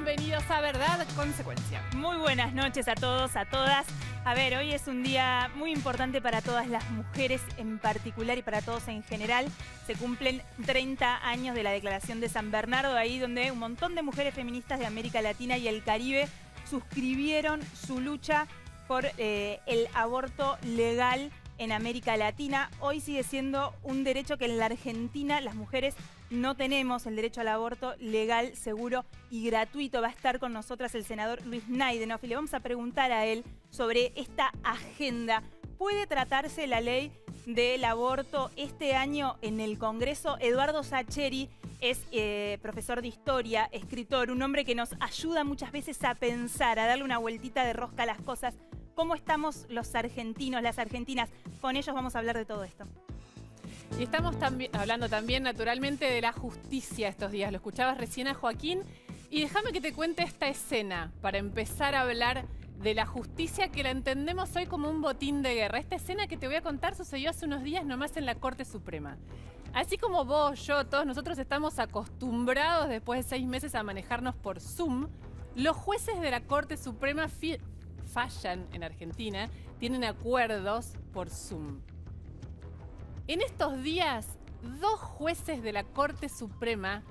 bienvenidos a Verdad Consecuencia. Muy buenas noches a todos, a todas. A ver, hoy es un día muy importante para todas las mujeres en particular y para todos en general. Se cumplen 30 años de la Declaración de San Bernardo, ahí donde un montón de mujeres feministas de América Latina y el Caribe suscribieron su lucha por el aborto legal en América Latina. Hoy sigue siendo un derecho que en la Argentina las mujeres no tenemos, el derecho al aborto legal, seguro y gratuito. Va a estar con nosotras el senador Luis Naidenoff y le vamos a preguntar a él sobre esta agenda. ¿Puede tratarse la ley del aborto este año en el Congreso? Eduardo Sacheri es profesor de historia, escritor, un hombre que nos ayuda muchas veces a pensar, a darle una vueltita de rosca a las cosas. ¿Cómo estamos los argentinos, las argentinas? Con ellos vamos a hablar de todo esto. Y estamos hablando también naturalmente de la justicia estos días. Lo escuchabas recién a Joaquín. Y déjame que te cuente esta escena para empezar a hablar de la justicia que la entendemos hoy como un botín de guerra. Esta escena que te voy a contar sucedió hace unos días nomás en la Corte Suprema. Así como vos, yo, todos nosotros estamos acostumbrados después de 6 meses a manejarnos por Zoom, los jueces de la Corte Suprema fallan en Argentina, tienen acuerdos por Zoom. En estos días, 2 jueces de la Corte Suprema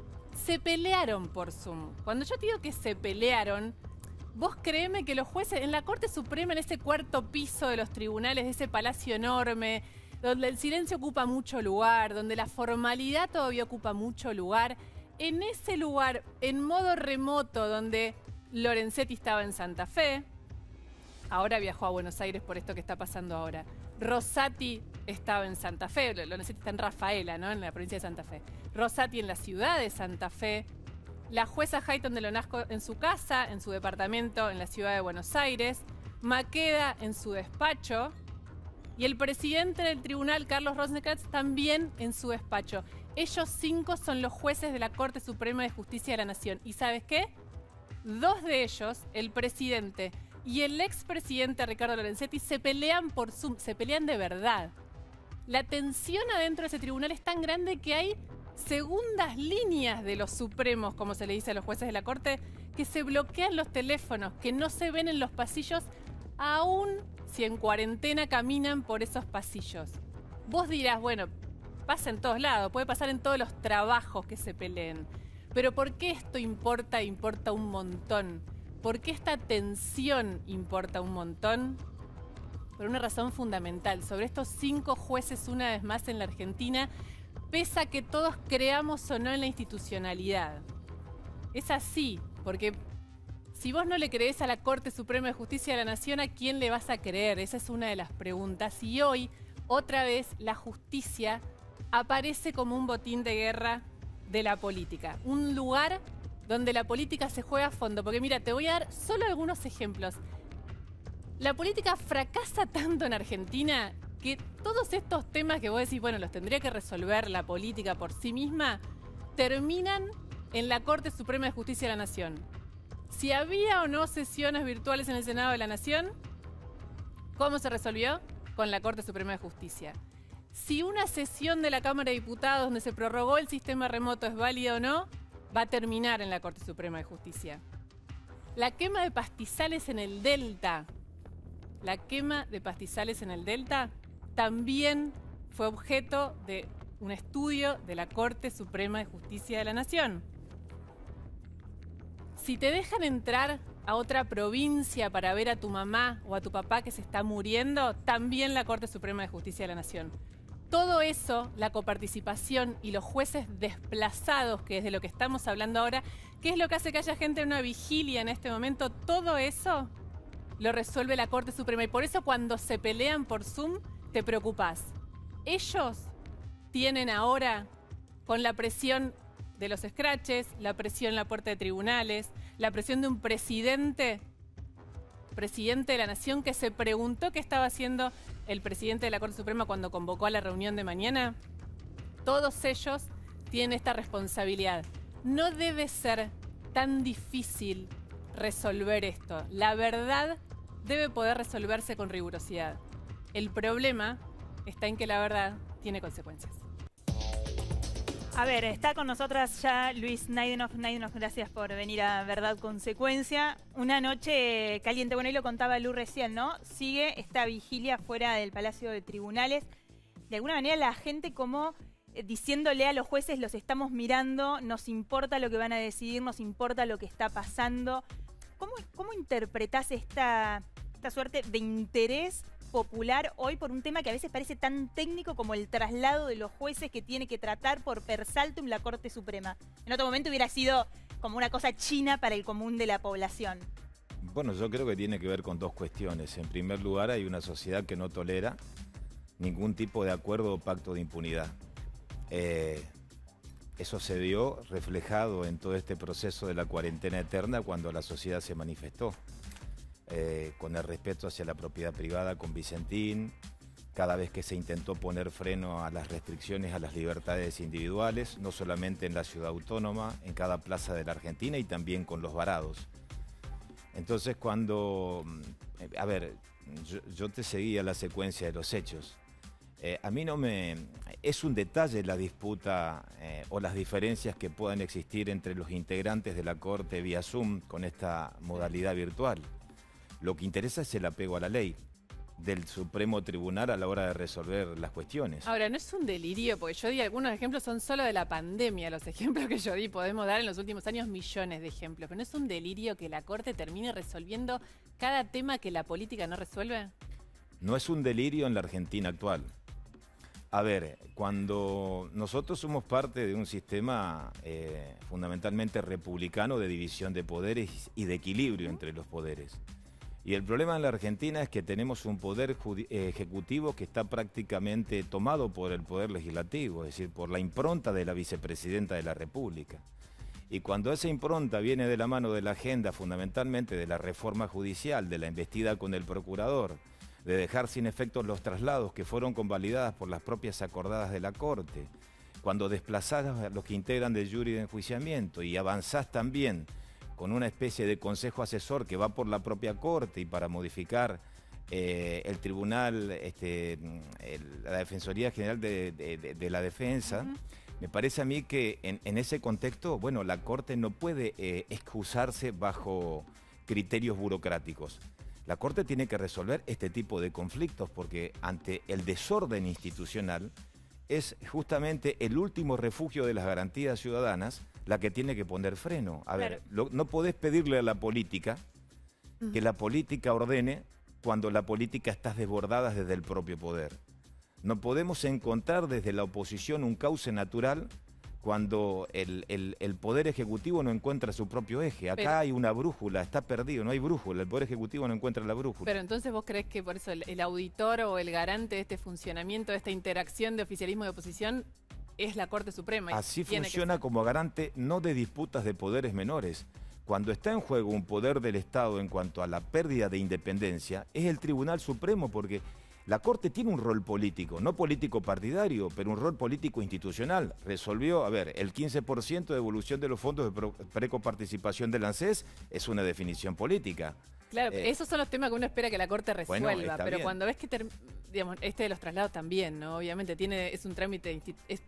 se pelearon por Zoom. Cuando yo te digo que se pelearon, vos créeme que los jueces en la Corte Suprema, en ese cuarto piso de los tribunales, de ese palacio enorme, donde el silencio ocupa mucho lugar, donde la formalidad todavía ocupa mucho lugar, en ese lugar, en modo remoto, donde Lorenzetti estaba en Santa Fe, ahora viajó a Buenos Aires por esto que está pasando ahora. Rosati estaba en Santa Fe, Lorenzetti está en Rafaela, ¿no? En la provincia de Santa Fe. Rosati en la ciudad de Santa Fe. La jueza Hayton de Lonasco en su casa, en su departamento, en la ciudad de Buenos Aires. Maqueda en su despacho. Y el presidente del tribunal, Carlos Rosenkrantz, también en su despacho. Ellos 5 son los jueces de la Corte Suprema de Justicia de la Nación. ¿Y sabes qué? 2 de ellos, el presidente y el expresidente Ricardo Lorenzetti, se pelean por Zoom, se pelean de verdad. La tensión adentro de ese tribunal es tan grande que hay segundas líneas de los supremos, como se le dice a los jueces de la Corte, que se bloquean los teléfonos, que no se ven en los pasillos, aún si en cuarentena caminan por esos pasillos. Vos dirás, bueno, pasa en todos lados, puede pasar en todos los trabajos que se peleen. Pero ¿por qué esto importa un montón? ¿Por qué esta tensión importa un montón? Por una razón fundamental. Sobre estos 5 jueces, una vez más en la Argentina, pese a que todos creamos o no en la institucionalidad. Es así, porque si vos no le creés a la Corte Suprema de Justicia de la Nación, ¿a quién le vas a creer? Esa es una de las preguntas. Y hoy, otra vez, la justicia aparece como un botín de guerra de la política. Un lugar donde la política se juega a fondo. Porque mira, te voy a dar solo algunos ejemplos. La política fracasa tanto en Argentina que todos estos temas que vos decís, bueno, los tendría que resolver la política por sí misma, terminan en la Corte Suprema de Justicia de la Nación. Si había o no sesiones virtuales en el Senado de la Nación, ¿cómo se resolvió? Con la Corte Suprema de Justicia. Si una sesión de la Cámara de Diputados donde se prorrogó el sistema remoto es válida o no, va a terminar en la Corte Suprema de Justicia. La quema de pastizales en el Delta. La quema de pastizales en el Delta también fue objeto de un estudio de la Corte Suprema de Justicia de la Nación. Si te dejan entrar a otra provincia para ver a tu mamá o a tu papá que se está muriendo, también la Corte Suprema de Justicia de la Nación. Todo eso, la coparticipación y los jueces desplazados, que es de lo que estamos hablando ahora, ¿qué es lo que hace que haya gente en una vigilia en este momento? Todo eso lo resuelve la Corte Suprema. Y por eso cuando se pelean por Zoom, te preocupás. Ellos tienen ahora, con la presión de los scratches, la presión en la puerta de tribunales, la presión de un presidente de la Nación que se preguntó qué estaba haciendo el presidente de la Corte Suprema cuando convocó a la reunión de mañana. Todos ellos tienen esta responsabilidad. No debe ser tan difícil resolver esto. La verdad debe poder resolverse con rigurosidad. El problema está en que la verdad tiene consecuencias. A ver, está con nosotras ya Luis Naidenoff. Naidenoff, gracias por venir a Verdad Consecuencia. Una noche caliente, bueno, y lo contaba Lu recién, ¿no? Sigue esta vigilia fuera del Palacio de Tribunales. De alguna manera la gente como diciéndole a los jueces, los estamos mirando, nos importa lo que van a decidir, nos importa lo que está pasando. ¿Cómo interpretás esta suerte de interés popular hoy por un tema que a veces parece tan técnico como el traslado de los jueces que tiene que tratar por per saltum la Corte Suprema? En otro momento hubiera sido como una cosa china para el común de la población. Bueno, yo creo que tiene que ver con dos cuestiones. En primer lugar, hay una sociedad que no tolera ningún tipo de acuerdo o pacto de impunidad. Eso se vio reflejado en todo este proceso de la cuarentena eterna cuando la sociedad se manifestó. Con el respeto hacia la propiedad privada con Vicentín, cada vez que se intentó poner freno a las restricciones a las libertades individuales, no solamente en la ciudad autónoma, en cada plaza de la Argentina y también con los varados. Entonces cuando, a ver, yo te seguía la secuencia de los hechos. A mí no me... Es un detalle la disputa o las diferencias que puedan existir entre los integrantes de la Corte vía Zoom con esta modalidad virtual. Lo que interesa es el apego a la ley del Supremo Tribunal a la hora de resolver las cuestiones. Ahora, no es un delirio, porque yo di algunos ejemplos, son solo de la pandemia, los ejemplos que yo di, podemos dar en los últimos años millones de ejemplos, pero no es un delirio que la Corte termine resolviendo cada tema que la política no resuelve. No es un delirio en la Argentina actual. A ver, cuando nosotros somos parte de un sistema fundamentalmente republicano de división de poderes y de equilibrio entre los poderes. Y el problema en la Argentina es que tenemos un poder ejecutivo que está prácticamente tomado por el poder legislativo, es decir, por la impronta de la vicepresidenta de la República. Y cuando esa impronta viene de la mano de la agenda fundamentalmente de la reforma judicial, de la embestida con el procurador, de dejar sin efectos los traslados que fueron convalidadas por las propias acordadas de la Corte, cuando desplazás a los que integran del jury de enjuiciamiento y avanzás también con una especie de consejo asesor que va por la propia Corte y para modificar el tribunal, la Defensoría General de la Defensa, me parece a mí que en ese contexto, bueno, la Corte no puede excusarse bajo criterios burocráticos. La Corte tiene que resolver este tipo de conflictos porque ante el desorden institucional es justamente el último refugio de las garantías ciudadanas la que tiene que poner freno. A ver, no podés pedirle a la política que la política ordene cuando la política está desbordada desde el propio poder. No podemos encontrar desde la oposición un cauce natural cuando el Poder Ejecutivo no encuentra su propio eje. Acá hay una brújula, está perdido, no hay brújula, el Poder Ejecutivo no encuentra la brújula. Pero entonces vos creés que por eso el auditor o el garante de este funcionamiento, de esta interacción de oficialismo y oposición, es la Corte Suprema. Así funciona como garante no de disputas de poderes menores. Cuando está en juego un poder del Estado en cuanto a la pérdida de independencia, es el Tribunal Supremo porque la Corte tiene un rol político, no político partidario, pero un rol político institucional. Resolvió, a ver, el 15% de devolución de los fondos de precoparticipación del ANSES es una definición política. Claro, esos son los temas que uno espera que la Corte resuelva, bueno, pero bien. Cuando ves que, digamos, este de los traslados también, ¿no? Obviamente es un trámite, es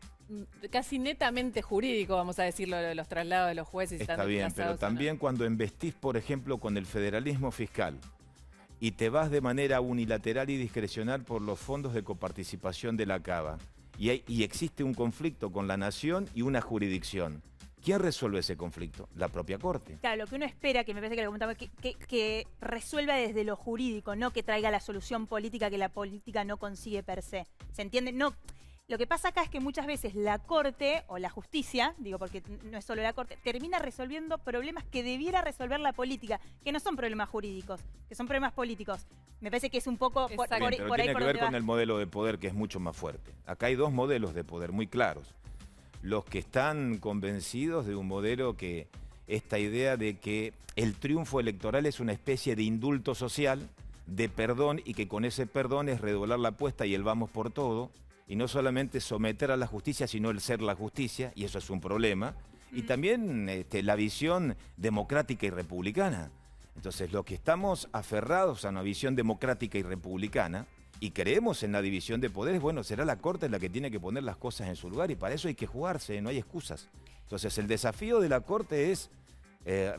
casi netamente jurídico, vamos a decirlo, de los traslados de los jueces. Está bien, pero también cuando embestís, por ejemplo, con el federalismo fiscal y te vas de manera unilateral y discrecional por los fondos de coparticipación de la Cava y existe un conflicto con la nación y una jurisdicción. ¿Quién resuelve ese conflicto? La propia Corte. Claro, lo que uno espera, que me parece que lo comentaba, que resuelva desde lo jurídico, no que traiga la solución política que la política no consigue per se. ¿Se entiende? No. Lo que pasa acá es que muchas veces la Corte, o la justicia, digo porque no es solo la Corte, termina resolviendo problemas que debiera resolver la política, que no son problemas jurídicos, que son problemas políticos. Me parece que es un poco por Pero ahí tiene por que ver donde con va. el modelo de poder que es mucho más fuerte. Acá hay dos modelos de poder muy claros. Los que están convencidos de un modelo que esta idea de que el triunfo electoral es una especie de indulto social, de perdón, y que con ese perdón es redoblar la apuesta y el vamos por todo, y no solamente someter a la justicia, sino el ser la justicia, y eso es un problema, y también la visión democrática y republicana. Entonces, los que estamos aferrados a una visión democrática y republicana, y creemos en la división de poderes, bueno, será la Corte la que tiene que poner las cosas en su lugar y para eso hay que jugarse, no hay excusas. Entonces el desafío de la Corte es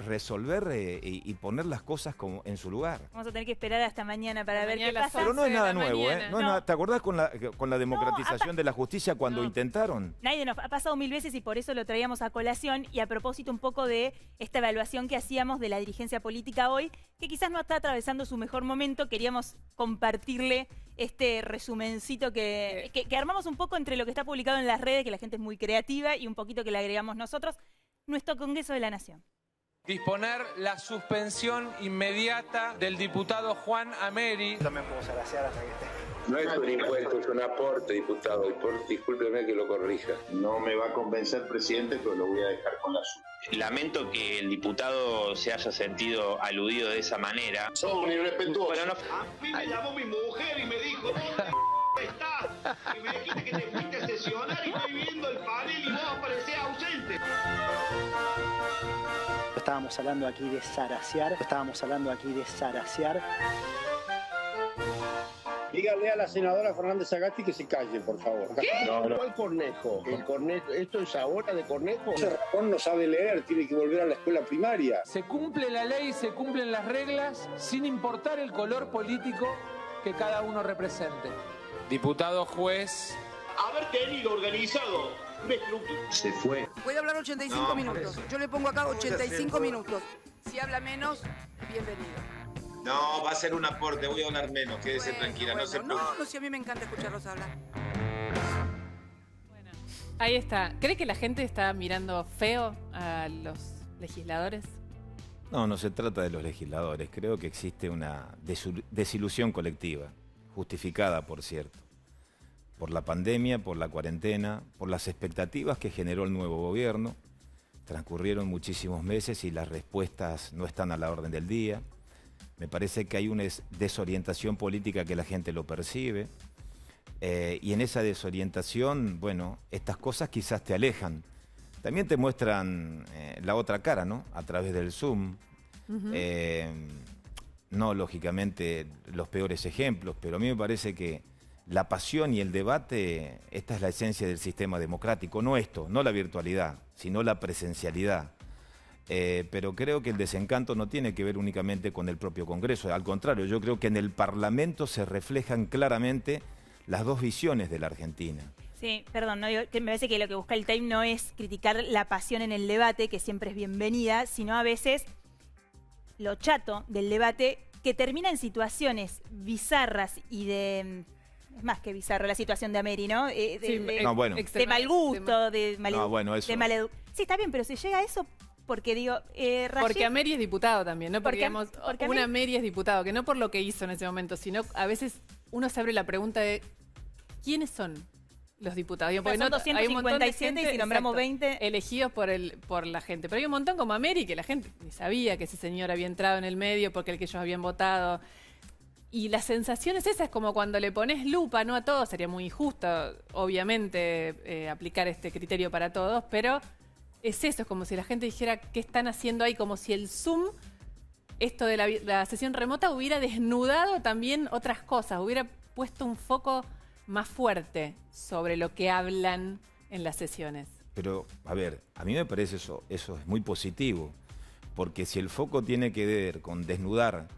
resolver y poner las cosas como en su lugar. Vamos a tener que esperar hasta mañana para ver qué pasa. Pero no es nada nuevo, ¿eh? ¿Te acordás con la democratización de la justicia cuando intentaron? Nadie nos ha pasado 1000 veces y por eso lo traíamos a colación y a propósito un poco de esta evaluación que hacíamos de la dirigencia política hoy, que quizás no está atravesando su mejor momento, queríamos compartirle este resumencito que armamos un poco entre lo que está publicado en las redes, que la gente es muy creativa, y un poquito que le agregamos nosotros, nuestro Congreso de la Nación. Disponer la suspensión inmediata del diputado Juan Ameri. También puedo zarasear hasta que esté. No es un impuesto, es un aporte, diputado. Discúlpeme que lo corrija. No me va a convencer, presidente, pero lo voy a dejar con la suya. Lamento que el diputado se haya sentido aludido de esa manera. Son irrespetuosos. Pero no... A mí me llamó mi mujer y me dijo, ¿dónde estás? Y me dijiste que te fuiste a sesionar y estoy viendo el panel y vos aparecés ausente. Estábamos hablando aquí de zarasear, Dígale a la senadora Fernández Sagasti que se calle, por favor. ¿Qué? No. ¿Cuál cornejo? ¿El cornejo? ¿Esto es ahora de cornejo? Ese ratón no sabe leer, tiene que volver a la escuela primaria. Se cumple la ley, se cumplen las reglas, sin importar el color político que cada uno represente. Diputado juez. Haber tenido organizado. Se fue. Puede hablar 85 minutos. Yo le pongo acá 85 minutos. Si habla menos, bienvenido. No, va a ser un aporte, voy a hablar menos, quédese tranquila, no se preocupe. No, si a mí me encanta escucharlos hablar. Bueno, ahí está. ¿Cree que la gente está mirando feo a los legisladores? No, no se trata de los legisladores. Creo que existe una desilusión colectiva, justificada, por cierto, por la pandemia, por la cuarentena, por las expectativas que generó el nuevo gobierno. Transcurrieron muchísimos meses y las respuestas no están a la orden del día. Me parece que hay una desorientación política que la gente lo percibe. Y en esa desorientación, bueno, estas cosas quizás te alejan. También te muestran la otra cara, ¿no? A través del Zoom. No, lógicamente, los peores ejemplos, pero a mí me parece que la pasión y el debate, esta es la esencia del sistema democrático. No esto, no la virtualidad, sino la presencialidad. Pero creo que el desencanto no tiene que ver únicamente con el propio Congreso. Al contrario, yo creo que en el Parlamento se reflejan claramente las dos visiones de la Argentina. Sí, perdón, no digo, que me parece que lo que busca el Time no es criticar la pasión en el debate, que siempre es bienvenida, sino a veces lo chato del debate que termina en situaciones bizarras y de... Es más que bizarra la situación de Ameri, ¿no? De mal gusto, de maleducación. Sí, está bien, pero si llega a eso... Porque digo, porque Ameri es diputado también, ¿no? Porque porque Ameri es diputado, que no por lo que hizo en ese momento, sino a veces uno se abre la pregunta de ¿quiénes son los diputados? Porque son 257 y si nombramos 20 elegidos por la gente. Pero hay un montón como Ameri que la gente ni sabía que ese señor había entrado en el medio porque el que ellos habían votado. Y la sensación es esa, es como cuando le pones lupa, no a todos, sería muy injusto, obviamente, aplicar este criterio para todos, pero... Es eso, es como si la gente dijera qué están haciendo ahí, como si el Zoom, esto de la sesión remota, hubiera desnudado también otras cosas, hubiera puesto un foco más fuerte sobre lo que hablan en las sesiones. Pero, a ver, a mí me parece eso es muy positivo, porque si el foco tiene que ver con desnudar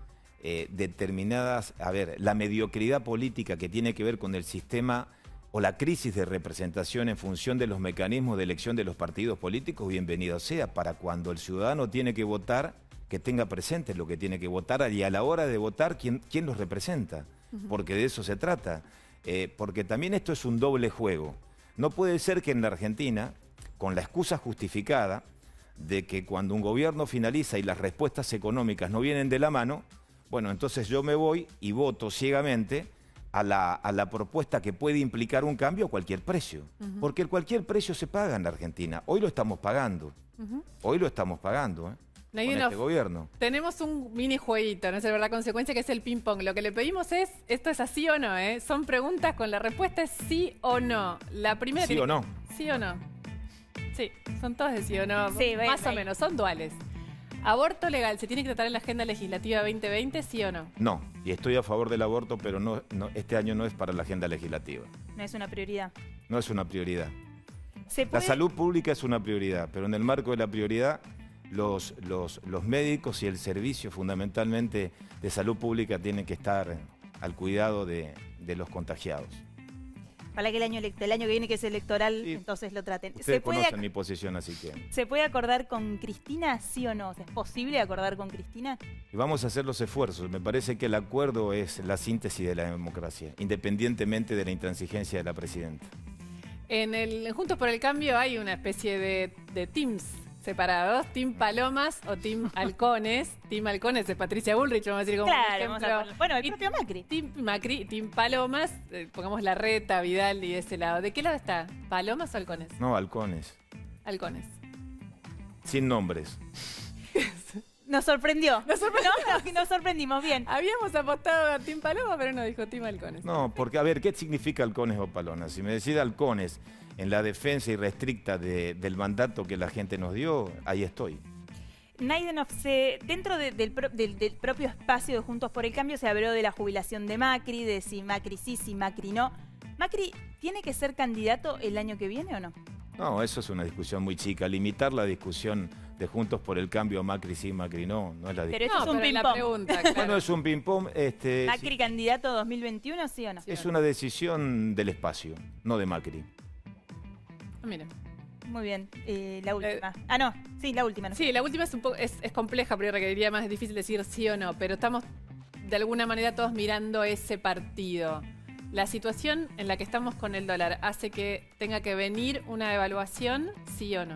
determinadas, la mediocridad política que tiene que ver con el sistema o la crisis de representación en función de los mecanismos de elección de los partidos políticos, bienvenido sea, para cuando el ciudadano tiene que votar, que tenga presente lo que tiene que votar y a la hora de votar quién los representa, porque de eso se trata. Porque también esto es un doble juego. No puede ser que en la Argentina, con la excusa justificada de que cuando un gobierno finaliza y las respuestas económicas no vienen de la mano, bueno, entonces yo me voy y voto ciegamente a la propuesta que puede implicar un cambio a cualquier precio. Porque cualquier precio se paga en la Argentina. Hoy lo estamos pagando. Hoy lo estamos pagando, con este gobierno. Tenemos un mini jueguito, no es verdad consecuencia, que es el ping pong. Lo que le pedimos es, ¿esto es así o no? Son preguntas con la respuesta es sí o no. La primera ¿Sí o no? Sí o no. Sí, son todas de sí o no. Sí, más o menos, son duales. ¿Aborto legal se tiene que tratar en la agenda legislativa 2020, sí o no? No, y estoy a favor del aborto, pero no, este año no es para la agenda legislativa. No es una prioridad. No es una prioridad. ¿Se La puede? salud pública es una prioridad, pero en el marco de la prioridad, los médicos y el servicio fundamentalmente de salud pública tienen que estar al cuidado de los contagiados. Para que el año que viene, que es electoral, Sí. entonces lo traten. Ustedes conocen mi posición, así que... ¿Se puede acordar con Cristina, sí o no? ¿Es posible acordar con Cristina? Y vamos a hacer los esfuerzos. Me parece que el acuerdo es la síntesis de la democracia, independientemente de la intransigencia de la presidenta. En Juntos por el Cambio hay una especie de teams separados, Team Palomas o Team Halcones. Team Halcones es Patricia Bullrich, vamos a decir como un Claro, vamos a ejemplo. poner- bueno, el Y propio Macri. Team Macri, Team Palomas, pongamos la Reta, Vidal y de ese lado. ¿De qué lado está? ¿Palomas o halcones? No, halcones. Halcones. Sin nombres. Nos sorprendió. Nos sorprendió. No, nos sorprendimos, bien. Habíamos apostado a Team Paloma, pero no dijo Team Halcones. No, porque, a ver, ¿qué significa halcones o palonas? Si me decide halcones en la defensa irrestricta del mandato que la gente nos dio, ahí estoy. Naidenov, dentro del propio espacio de Juntos por el Cambio se habló de la jubilación de Macri, de si Macri sí, si Macri no. ¿Macri tiene que ser candidato el año que viene o no? No, eso es una discusión muy chica. Limitar la discusión de Juntos por el Cambio, Macri sí, Macri no es la discusión. Pero esto es un pero la ping-pong. pregunta, claro. Bueno, es un ping-pong. ¿Macri candidato 2021, sí o no? Es una decisión del espacio, no de Macri. Miren. Muy bien, la última. No, sí, la última. No. Sí, la última es compleja, pero requeriría más difícil decir sí o no, pero estamos de alguna manera todos mirando ese partido. La situación en la que estamos con el dólar hace que tenga que venir una devaluación, sí o no.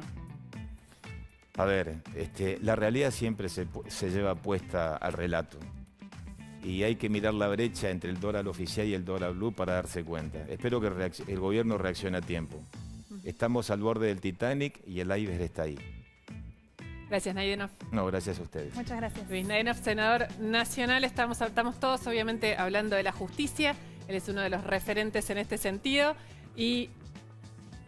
A ver, la realidad siempre se lleva puesta al relato. Y hay que mirar la brecha entre el dólar oficial y el dólar blue para darse cuenta. Espero que el gobierno reaccione a tiempo. Estamos al borde del Titanic y el iceberg está ahí. Gracias, Naidenov. No, gracias a ustedes. Muchas gracias. Luis Naidenov, senador nacional. Estamos todos, obviamente, hablando de la justicia. Él es uno de los referentes en este sentido. Y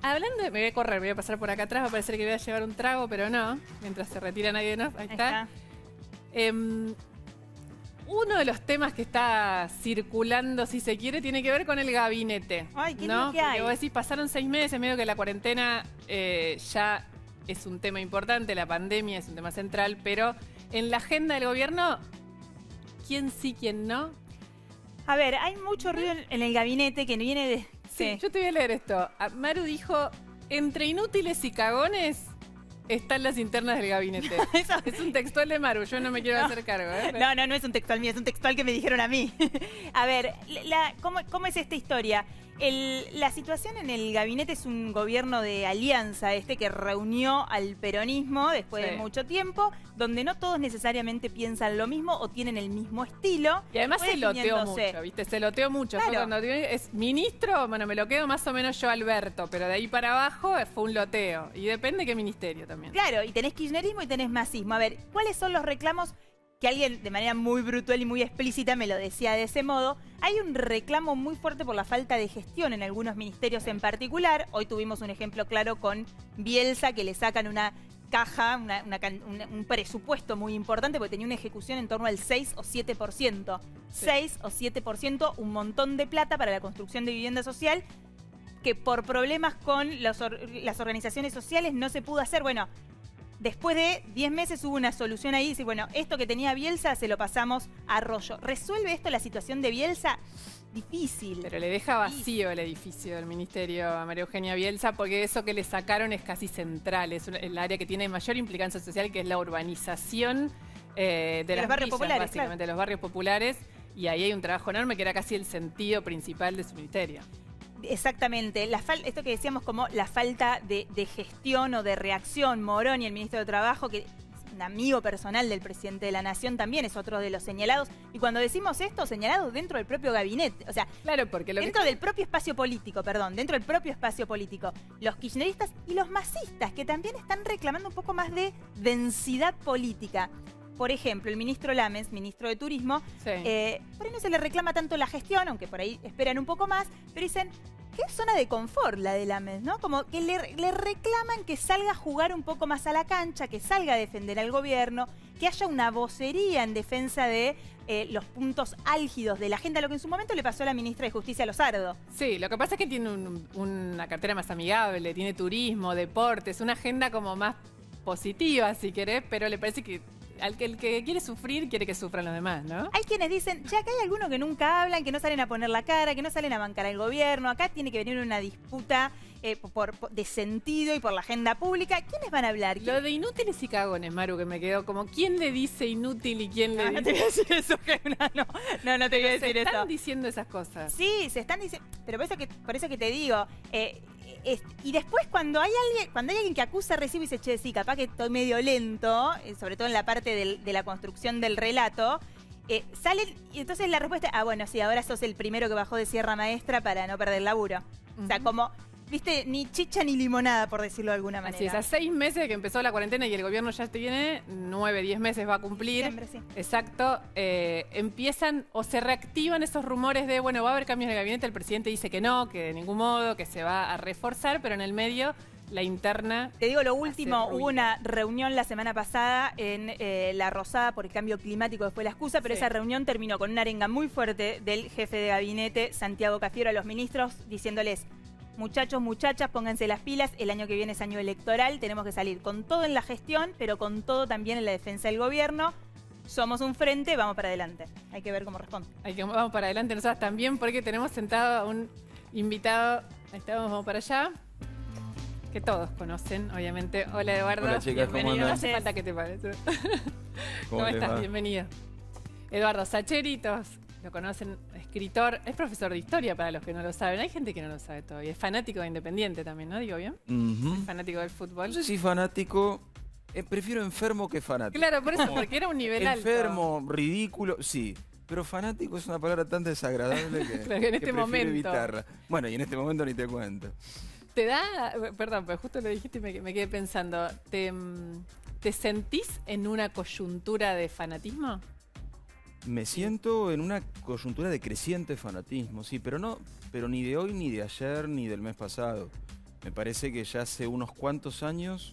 hablando de... Me voy a correr, me voy a pasar por acá atrás. Va a parecer que voy a llevar un trago, pero no. Mientras se retira Naidenov. Ahí está. Uno de los temas que está circulando, si se quiere, tiene que ver con el gabinete. Ay, ¿qué es ¿no? lo que hay? Porque vos decís, pasaron 6 meses, medio que la cuarentena ya es un tema importante, la pandemia es un tema central, pero en la agenda del gobierno, ¿quién sí, quién no? A ver, hay mucho ruido en el gabinete que viene de... Sí, yo te voy a leer esto. Maru dijo, entre inútiles y cagones están las internas del gabinete. Es un textual de Maru, yo no me quiero hacer cargo. No es un textual mío, es un textual que me dijeron a mí. A ver, ¿cómo es esta historia? La situación en el gabinete es un gobierno de alianza que reunió al peronismo después de mucho tiempo, donde no todos necesariamente piensan lo mismo o tienen el mismo estilo. Y además Fue se loteó definiéndose. mucho, ¿viste? Se loteó mucho. Claro. Fue cuando es ministro, bueno, me lo quedo más o menos yo, Alberto, pero de ahí para abajo fue un loteo. Y depende qué ministerio también. Claro, y tenés kirchnerismo y tenés masismo. A ver, ¿cuáles son los reclamos? Que alguien de manera muy brutal y muy explícita me lo decía de ese modo. Hay un reclamo muy fuerte por la falta de gestión en algunos ministerios en particular. Hoy tuvimos un ejemplo claro con Bielsa, que le sacan una caja, un presupuesto muy importante, porque tenía una ejecución en torno al 6 o 7%. Sí. 6 o 7%, un montón de plata para la construcción de vivienda social, que por problemas con las organizaciones sociales no se pudo hacer. Bueno, después de 10 meses hubo una solución ahí. Dice, bueno, esto que tenía Bielsa se lo pasamos a Arroyo. ¿Resuelve esto la situación de Bielsa? Difícil. Pero le deja vacío el edificio del ministerio a María Eugenia Bielsa, porque eso que le sacaron es casi central. Es el área que tiene mayor implicancia social, que es la urbanización de las los barrios villas, populares, básicamente, claro. de los barrios populares. Y ahí hay un trabajo enorme que era casi el sentido principal de su ministerio. Exactamente. Esto que decíamos como la falta de gestión o de reacción. Morón y el ministro de Trabajo, que es un amigo personal del presidente de la Nación, también es otro de los señalados. Y cuando decimos esto, señalados dentro del propio gabinete. O sea, claro, porque dentro del propio espacio político, los kirchneristas y los masistas, que también están reclamando un poco más de densidad política. Por ejemplo, el ministro Lames, ministro de Turismo, Sí. por ahí no se le reclama tanto la gestión, aunque por ahí esperan un poco más, pero dicen que es zona de confort la de Lames, ¿no? Como que le reclaman que salga a jugar un poco más a la cancha, que salga a defender al gobierno, que haya una vocería en defensa de los puntos álgidos de la agenda, lo que en su momento le pasó a la ministra de Justicia, Lozardo. Sí, lo que pasa es que tiene una cartera más amigable, tiene turismo, deportes, una agenda como más positiva, si querés, pero le parece que el que quiere sufrir, quiere que sufran los demás, ¿no? Hay quienes dicen, ya acá hay algunos que nunca hablan, que no salen a poner la cara, que no salen a bancar al gobierno, acá tiene que venir una disputa de sentido y por la agenda pública. ¿Quiénes van a hablar? Lo de inútiles y cagones, Maru, que me quedó como, ¿quién le dice inútil y quién le dice? No te voy a decir eso, Gemma, no te voy a decir eso. Se están diciendo esas cosas. Sí, se están diciendo, pero por eso que te digo, y después cuando hay alguien que acusa, recibe y dice, che, sí, capaz que estoy medio lento, sobre todo en la parte de la construcción del relato, salen, y entonces la respuesta, bueno, sí, ahora sos el primero que bajó de Sierra Maestra para no perder el laburo. O sea, como, viste, ni chicha ni limonada, por decirlo de alguna manera. Así es, a 6 meses que empezó la cuarentena y el gobierno ya tiene 9, 10 meses va a cumplir. Diciembre, sí. Exacto. Empiezan o se reactivan esos rumores de, bueno, va a haber cambios de gabinete. El presidente dice que no, que de ningún modo, que se va a reforzar, pero en el medio la interna. Te digo lo último, hubo una reunión la semana pasada en La Rosada por el cambio climático, que fue la excusa, pero esa reunión terminó con una arenga muy fuerte del jefe de gabinete, Santiago Cafiero, a los ministros, diciéndoles: muchachos, muchachas, pónganse las pilas, el año que viene es año electoral, tenemos que salir con todo en la gestión, pero con todo también en la defensa del gobierno. Somos un frente, vamos para adelante. Hay que ver cómo responde. Vamos para adelante nosotras también, porque tenemos sentado a un invitado. Ahí estamos, vamos para allá. Que todos conocen, obviamente. Hola, Eduardo. Hola, chicas, bienvenido. ¿cómo andan? No hace falta que te pares. ¿Cómo les estás? va? Bienvenido. Eduardo Sacheri, todos lo conocen, escritor, es profesor de historia para los que no lo saben. Hay gente que no lo sabe todavía. Es fanático de Independiente también, ¿no? ¿Digo bien? Es fanático del fútbol. No sé si fanático, prefiero enfermo que fanático. Claro, por eso, porque era un nivel alto. Enfermo, ridículo, sí. Pero fanático es una palabra tan desagradable que, claro, que en este momento evitarla. Bueno, y en este momento ni te cuento. Te da, perdón, pero justo lo dijiste y me quedé pensando, ¿te sentís en una coyuntura de fanatismo? Me siento en una coyuntura de creciente fanatismo, sí, pero ni de hoy, ni de ayer, ni del mes pasado. Me parece que ya hace unos cuantos años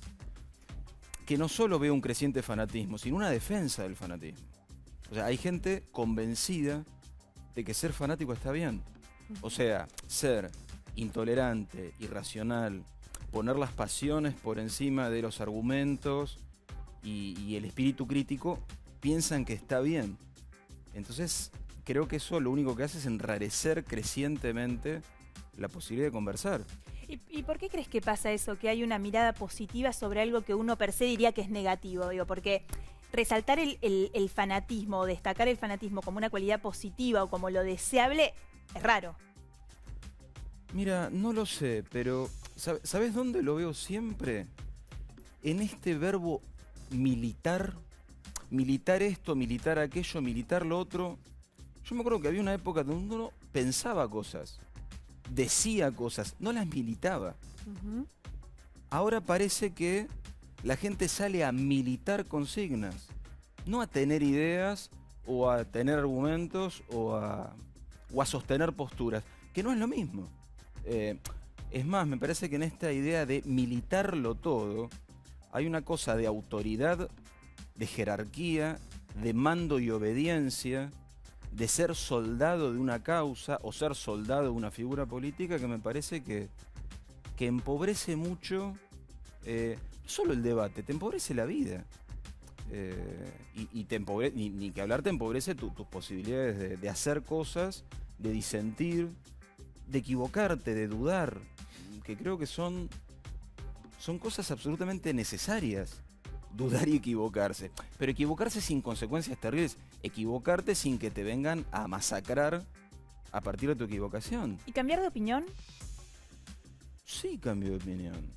que no solo veo un creciente fanatismo, sino una defensa del fanatismo. O sea, hay gente convencida de que ser fanático está bien. O sea, ser intolerante, irracional, poner las pasiones por encima de los argumentos y el espíritu crítico, piensan que está bien. Entonces, creo que eso lo único que hace es enrarecer crecientemente la posibilidad de conversar. ¿Y por qué crees que pasa eso? Que hay una mirada positiva sobre algo que uno per se diría que es negativo. Digo, porque resaltar el fanatismo o destacar el fanatismo como una cualidad positiva o como lo deseable es raro. Mira, no lo sé, pero ¿sabes dónde lo veo siempre? En este verbo militar. Militar esto, militar aquello, militar lo otro. Yo me acuerdo que había una época donde uno pensaba cosas, decía cosas, no las militaba. Ahora parece que la gente sale a militar consignas, no a tener ideas o a tener argumentos o a sostener posturas, que no es lo mismo. Es más, me parece que en esta idea de militarlo todo hay una cosa de autoridad, de jerarquía, de mando y obediencia, de ser soldado de una causa o ser soldado de una figura política que me parece que empobrece mucho, no solo el debate, te empobrece la vida. Y te empobrece, ni que hablar, te empobrece tus posibilidades de hacer cosas, de disentir, de equivocarte, de dudar, que creo que son cosas absolutamente necesarias. Dudar y equivocarse. Pero equivocarse sin consecuencias terribles. Equivocarte sin que te vengan a masacrar a partir de tu equivocación. ¿Y cambiar de opinión? Sí, cambio de opinión.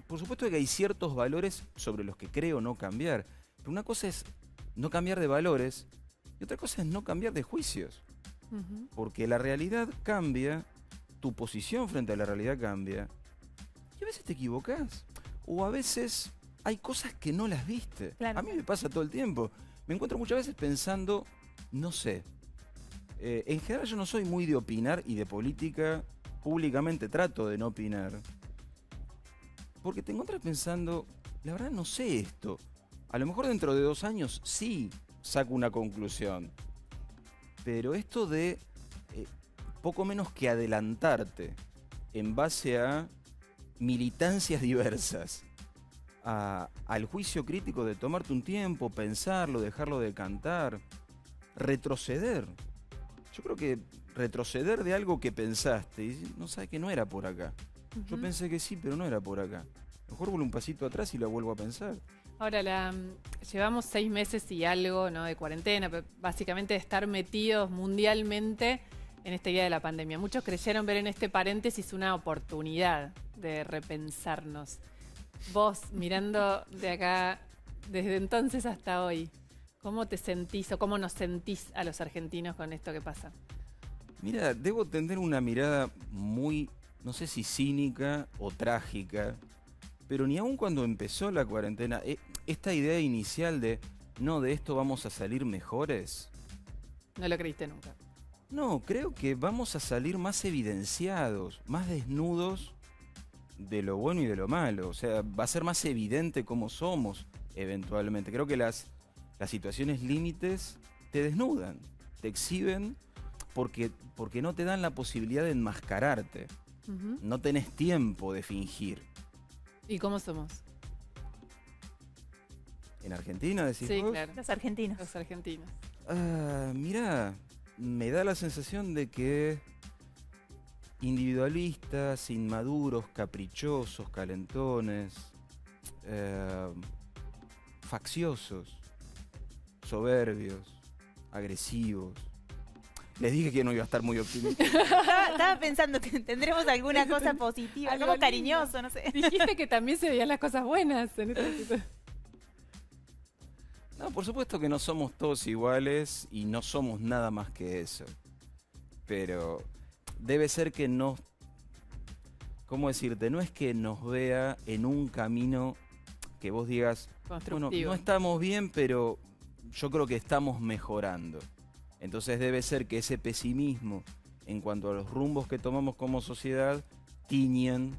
Por supuesto que hay ciertos valores sobre los que creo no cambiar. Pero una cosa es no cambiar de valores y otra cosa es no cambiar de juicios. Porque la realidad cambia, tu posición frente a la realidad cambia. Y a veces te equivocás. O a veces hay cosas que no las viste. Claro. A mí me pasa todo el tiempo. Me encuentro muchas veces pensando, no sé. En general yo no soy muy de opinar y de política. Públicamente trato de no opinar. Porque te encuentras pensando, la verdad no sé esto. A lo mejor dentro de 2 años sí saco una conclusión. Pero esto de poco menos que adelantarte en base a militancias diversas, al juicio crítico de tomarte un tiempo, pensarlo, dejarlo decantar, retroceder. Yo creo que retroceder de algo que pensaste y no sabes que no era por acá. Yo pensé que sí, pero no era por acá. Mejor vuelvo un pasito atrás y la vuelvo a pensar. Ahora, llevamos 6 meses y algo, ¿no?, de cuarentena, pero básicamente de estar metidos mundialmente en esta idea de la pandemia. Muchos creyeron ver en este paréntesis una oportunidad de repensarnos. Vos, mirando de acá, desde entonces hasta hoy, ¿cómo te sentís o cómo nos sentís a los argentinos con esto que pasa? Mira, debo tener una mirada muy, no sé si cínica o trágica, pero ni aun cuando empezó la cuarentena, esta idea inicial de, no, de esto vamos a salir mejores. No lo creíste nunca. No, creo que vamos a salir más evidenciados, más desnudos de lo bueno y de lo malo. O sea, va a ser más evidente cómo somos eventualmente. Creo que las situaciones límites te desnudan, te exhiben porque no te dan la posibilidad de enmascararte. No tenés tiempo de fingir. ¿Y cómo somos? ¿En Argentina decís Sí, vos? claro. Los argentinos. Los argentinos. Mirá, me da la sensación de que individualistas, inmaduros, caprichosos, calentones, facciosos, soberbios, agresivos. Les dije que no iba a estar muy optimista. Estaba pensando que tendremos alguna cosa positiva, algo cariñoso, no sé. Dijiste que también se veían las cosas buenas en esta situación. No, por supuesto que no somos todos iguales y no somos nada más que eso. Pero debe ser que no... ¿Cómo decirte? No es que nos vea en un camino que vos digas, bueno, no estamos bien, pero yo creo que estamos mejorando. Entonces debe ser que ese pesimismo en cuanto a los rumbos que tomamos como sociedad tiñen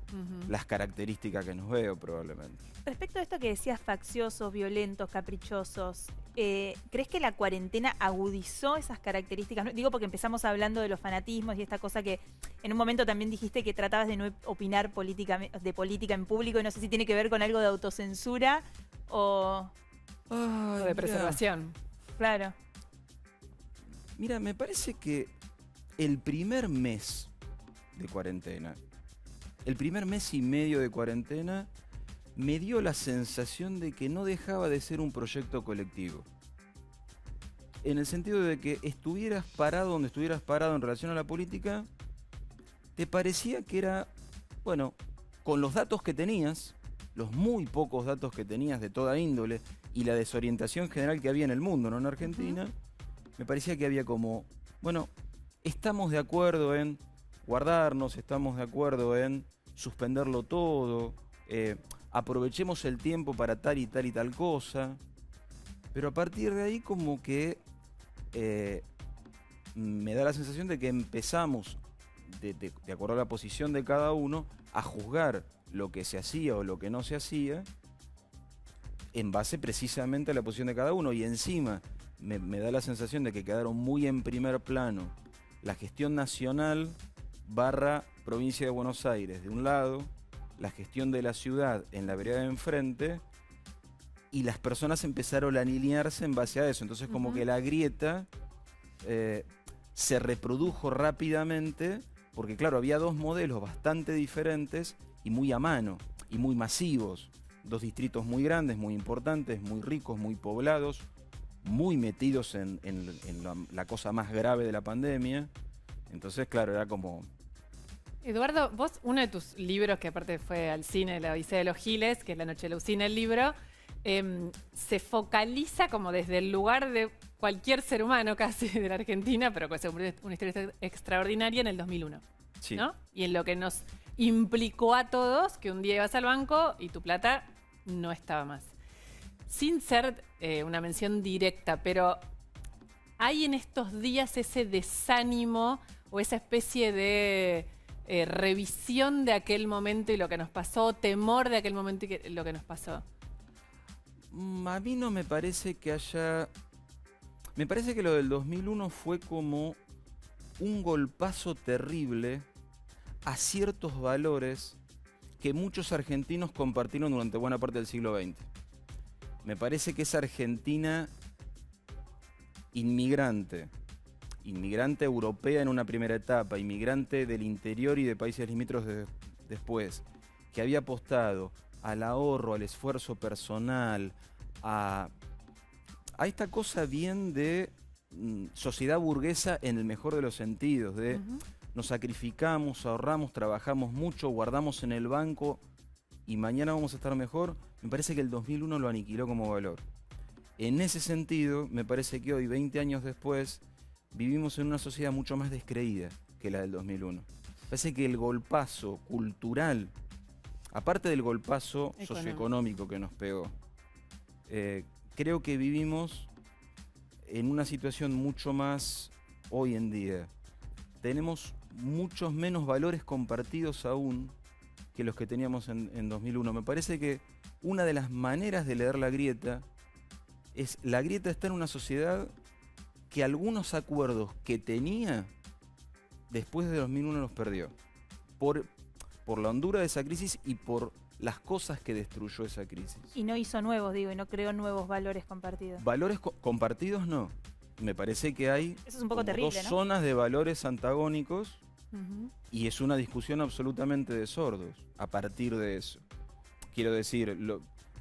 las características que nos veo probablemente. Respecto a esto que decías, facciosos, violentos, caprichosos, ¿crees que la cuarentena agudizó esas características? Digo porque empezamos hablando de los fanatismos y esta cosa que en un momento también dijiste que tratabas de no opinar de política en público y no sé si tiene que ver con algo de autocensura o de preservación. Claro. Mira, me parece que el primer mes de cuarentena, el primer mes y medio de cuarentena, me dio la sensación de que no dejaba de ser un proyecto colectivo. En el sentido de que estuvieras parado donde estuvieras parado en relación a la política, te parecía que era, bueno, con los datos que tenías, los muy pocos datos que tenías de toda índole y la desorientación general que había en el mundo, no en Argentina, me parecía que había como, bueno, estamos de acuerdo en guardarnos, estamos de acuerdo en suspenderlo todo, aprovechemos el tiempo para tal y tal cosa, pero a partir de ahí como que me da la sensación de que empezamos, de acuerdo a la posición de cada uno, a juzgar lo que se hacía o lo que no se hacía en base precisamente a la posición de cada uno, y encima me da la sensación de que quedaron muy en primer plano la gestión nacional / provincia de Buenos Aires de un lado, la gestión de la ciudad en la vereda de enfrente, y las personas empezaron a alinearse en base a eso. Entonces como que la grieta se reprodujo rápidamente, porque claro, había dos modelos bastante diferentes y muy a mano, y muy masivos. Dos distritos muy grandes, muy importantes, muy ricos, muy poblados, muy metidos en la cosa más grave de la pandemia. Entonces, claro, era como... Eduardo, vos, uno de tus libros, que aparte fue al cine, La Odisea de los Giles, que es La Noche de la Usina, el libro, se focaliza como desde el lugar de cualquier ser humano casi de la Argentina, pero que es una historia extraordinaria en el 2001, sí, ¿no? Y en lo que nos implicó a todos que un día ibas al banco y tu plata no estaba más. Sin ser una mención directa, pero hay en estos días ese desánimo o esa especie de revisión de aquel momento y lo que nos pasó, temor de aquel momento y lo que nos pasó. A mí no me parece que haya... Me parece que lo del 2001 fue como un golpazo terrible a ciertos valores que muchos argentinos compartieron durante buena parte del siglo XX. Me parece que esa Argentina inmigrante europea en una primera etapa, inmigrante del interior y de países limítrofes después, que había apostado al ahorro, al esfuerzo personal, a esta cosa bien de sociedad burguesa en el mejor de los sentidos, de nos sacrificamos, ahorramos, trabajamos mucho, guardamos en el banco y mañana vamos a estar mejor. Me parece que el 2001 lo aniquiló como valor. En ese sentido, me parece que hoy, 20 años después, vivimos en una sociedad mucho más descreída que la del 2001. Me parece que el golpazo cultural, aparte del golpazo socioeconómico que nos pegó, creo que vivimos en una situación mucho más hoy en día. Tenemos muchos menos valores compartidos aún que los que teníamos en 2001. Me parece que una de las maneras de leer la grieta es, la grieta está en una sociedad que algunos acuerdos que tenía después de 2001 los perdió. Por la hondura de esa crisis y por las cosas que destruyó esa crisis. Y no hizo nuevos, digo, y no creó nuevos valores compartidos. Valores compartidos no. Me parece que hay eso es un poco terrible, dos ¿no? zonas de valores antagónicos y es una discusión absolutamente de sordos a partir de eso. Quiero decir,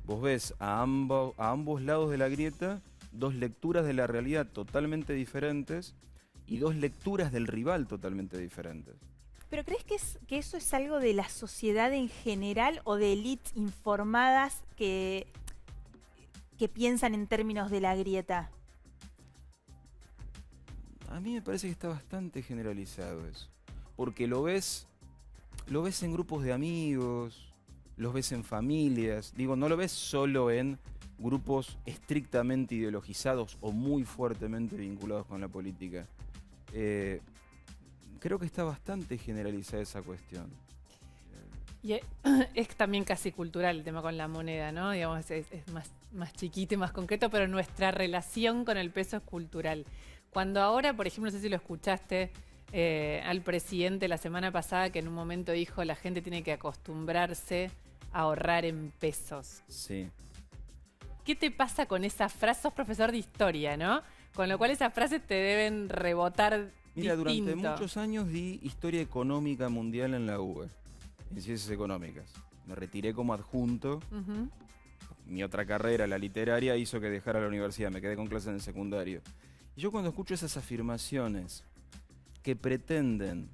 vos ves a ambos lados de la grieta dos lecturas de la realidad totalmente diferentes y dos lecturas del rival totalmente diferentes. ¿Pero crees que eso es algo de la sociedad en general o de élites informadas que piensan en términos de la grieta? A mí me parece que está bastante generalizado eso. Porque lo ves en grupos de amigos, los ves en familias. Digo, no lo ves solo en grupos estrictamente ideologizados o muy fuertemente vinculados con la política. Creo que está bastante generalizada esa cuestión. Y es también casi cultural el tema con la moneda, ¿no? Digamos, es más chiquito y más concreto, pero nuestra relación con el peso es cultural. Cuando ahora, por ejemplo, no sé si lo escuchaste al presidente la semana pasada, que en un momento dijo la gente tiene que acostumbrarse a ahorrar en pesos. Sí. ¿Qué te pasa con esa frase? Sos profesor de historia, ¿no? Con lo cual esas frases te deben rebotar. Mira, distinto. durante muchos años di historia económica mundial en la UBA, en ciencias económicas. Me retiré como adjunto. Mi otra carrera, la literaria, hizo que dejara la universidad. Me quedé con clases en el secundario. Y yo cuando escucho esas afirmaciones que pretenden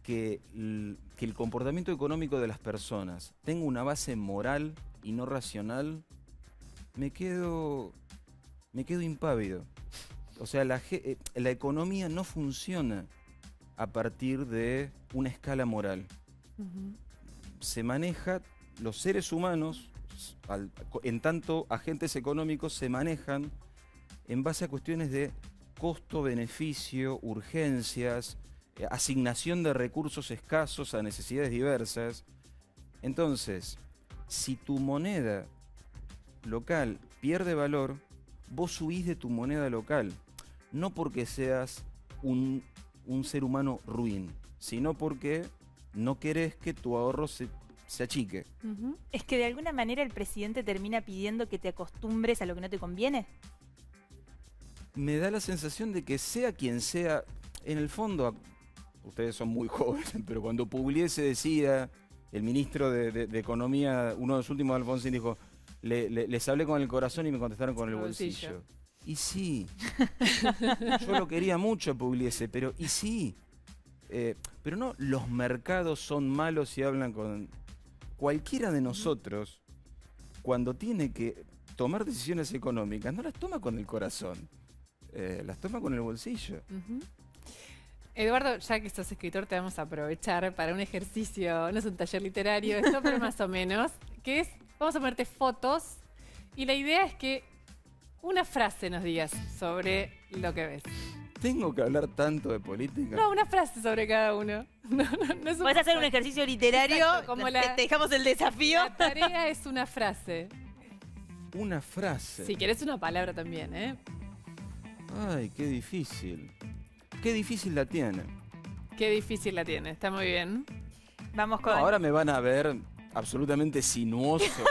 que el comportamiento económico de las personas tenga una base moral y no racional, me quedo impávido. O sea, la economía no funciona a partir de una escala moral. Se maneja, los seres humanos, en tanto agentes económicos, se manejan en base a cuestiones de costo, beneficio, urgencias, asignación de recursos escasos a necesidades diversas. Entonces, si tu moneda local pierde valor, vos huís de tu moneda local. No porque seas un ser humano ruin, sino porque no querés que tu ahorro se achique. ¿Es que de alguna manera el presidente termina pidiendo que te acostumbres a lo que no te conviene? Me da la sensación de que sea quien sea, en el fondo, ustedes son muy jóvenes, pero cuando Pugliese decía, el ministro de Economía, uno de los últimos, Alfonsín, dijo, les hablé con el corazón y me contestaron con el bolsillo. Y sí, yo lo quería mucho Pugliese, pero y sí. Pero no, los mercados son malos y hablan con... Cualquiera de nosotros, cuando tiene que tomar decisiones económicas, no las toma con el corazón, las toma con el bolsillo. Eduardo, ya que sos escritor, te vamos a aprovechar para un ejercicio, no es un taller literario, esto, pero más o menos, que es, vamos a ponerte fotos y la idea es que una frase nos digas sobre lo que ves. ¿Tengo que hablar tanto de política? No, una frase sobre cada uno. No es ¿Vas a hacer un ejercicio literario? Exacto, como te dejamos el desafío. La tarea es una frase. Una frase. Si querés una palabra también, ¿eh? Ay, qué difícil. Qué difícil la tiene. Qué difícil la tiene, está muy bien. Vamos con... Ahora me van a ver absolutamente sinuoso,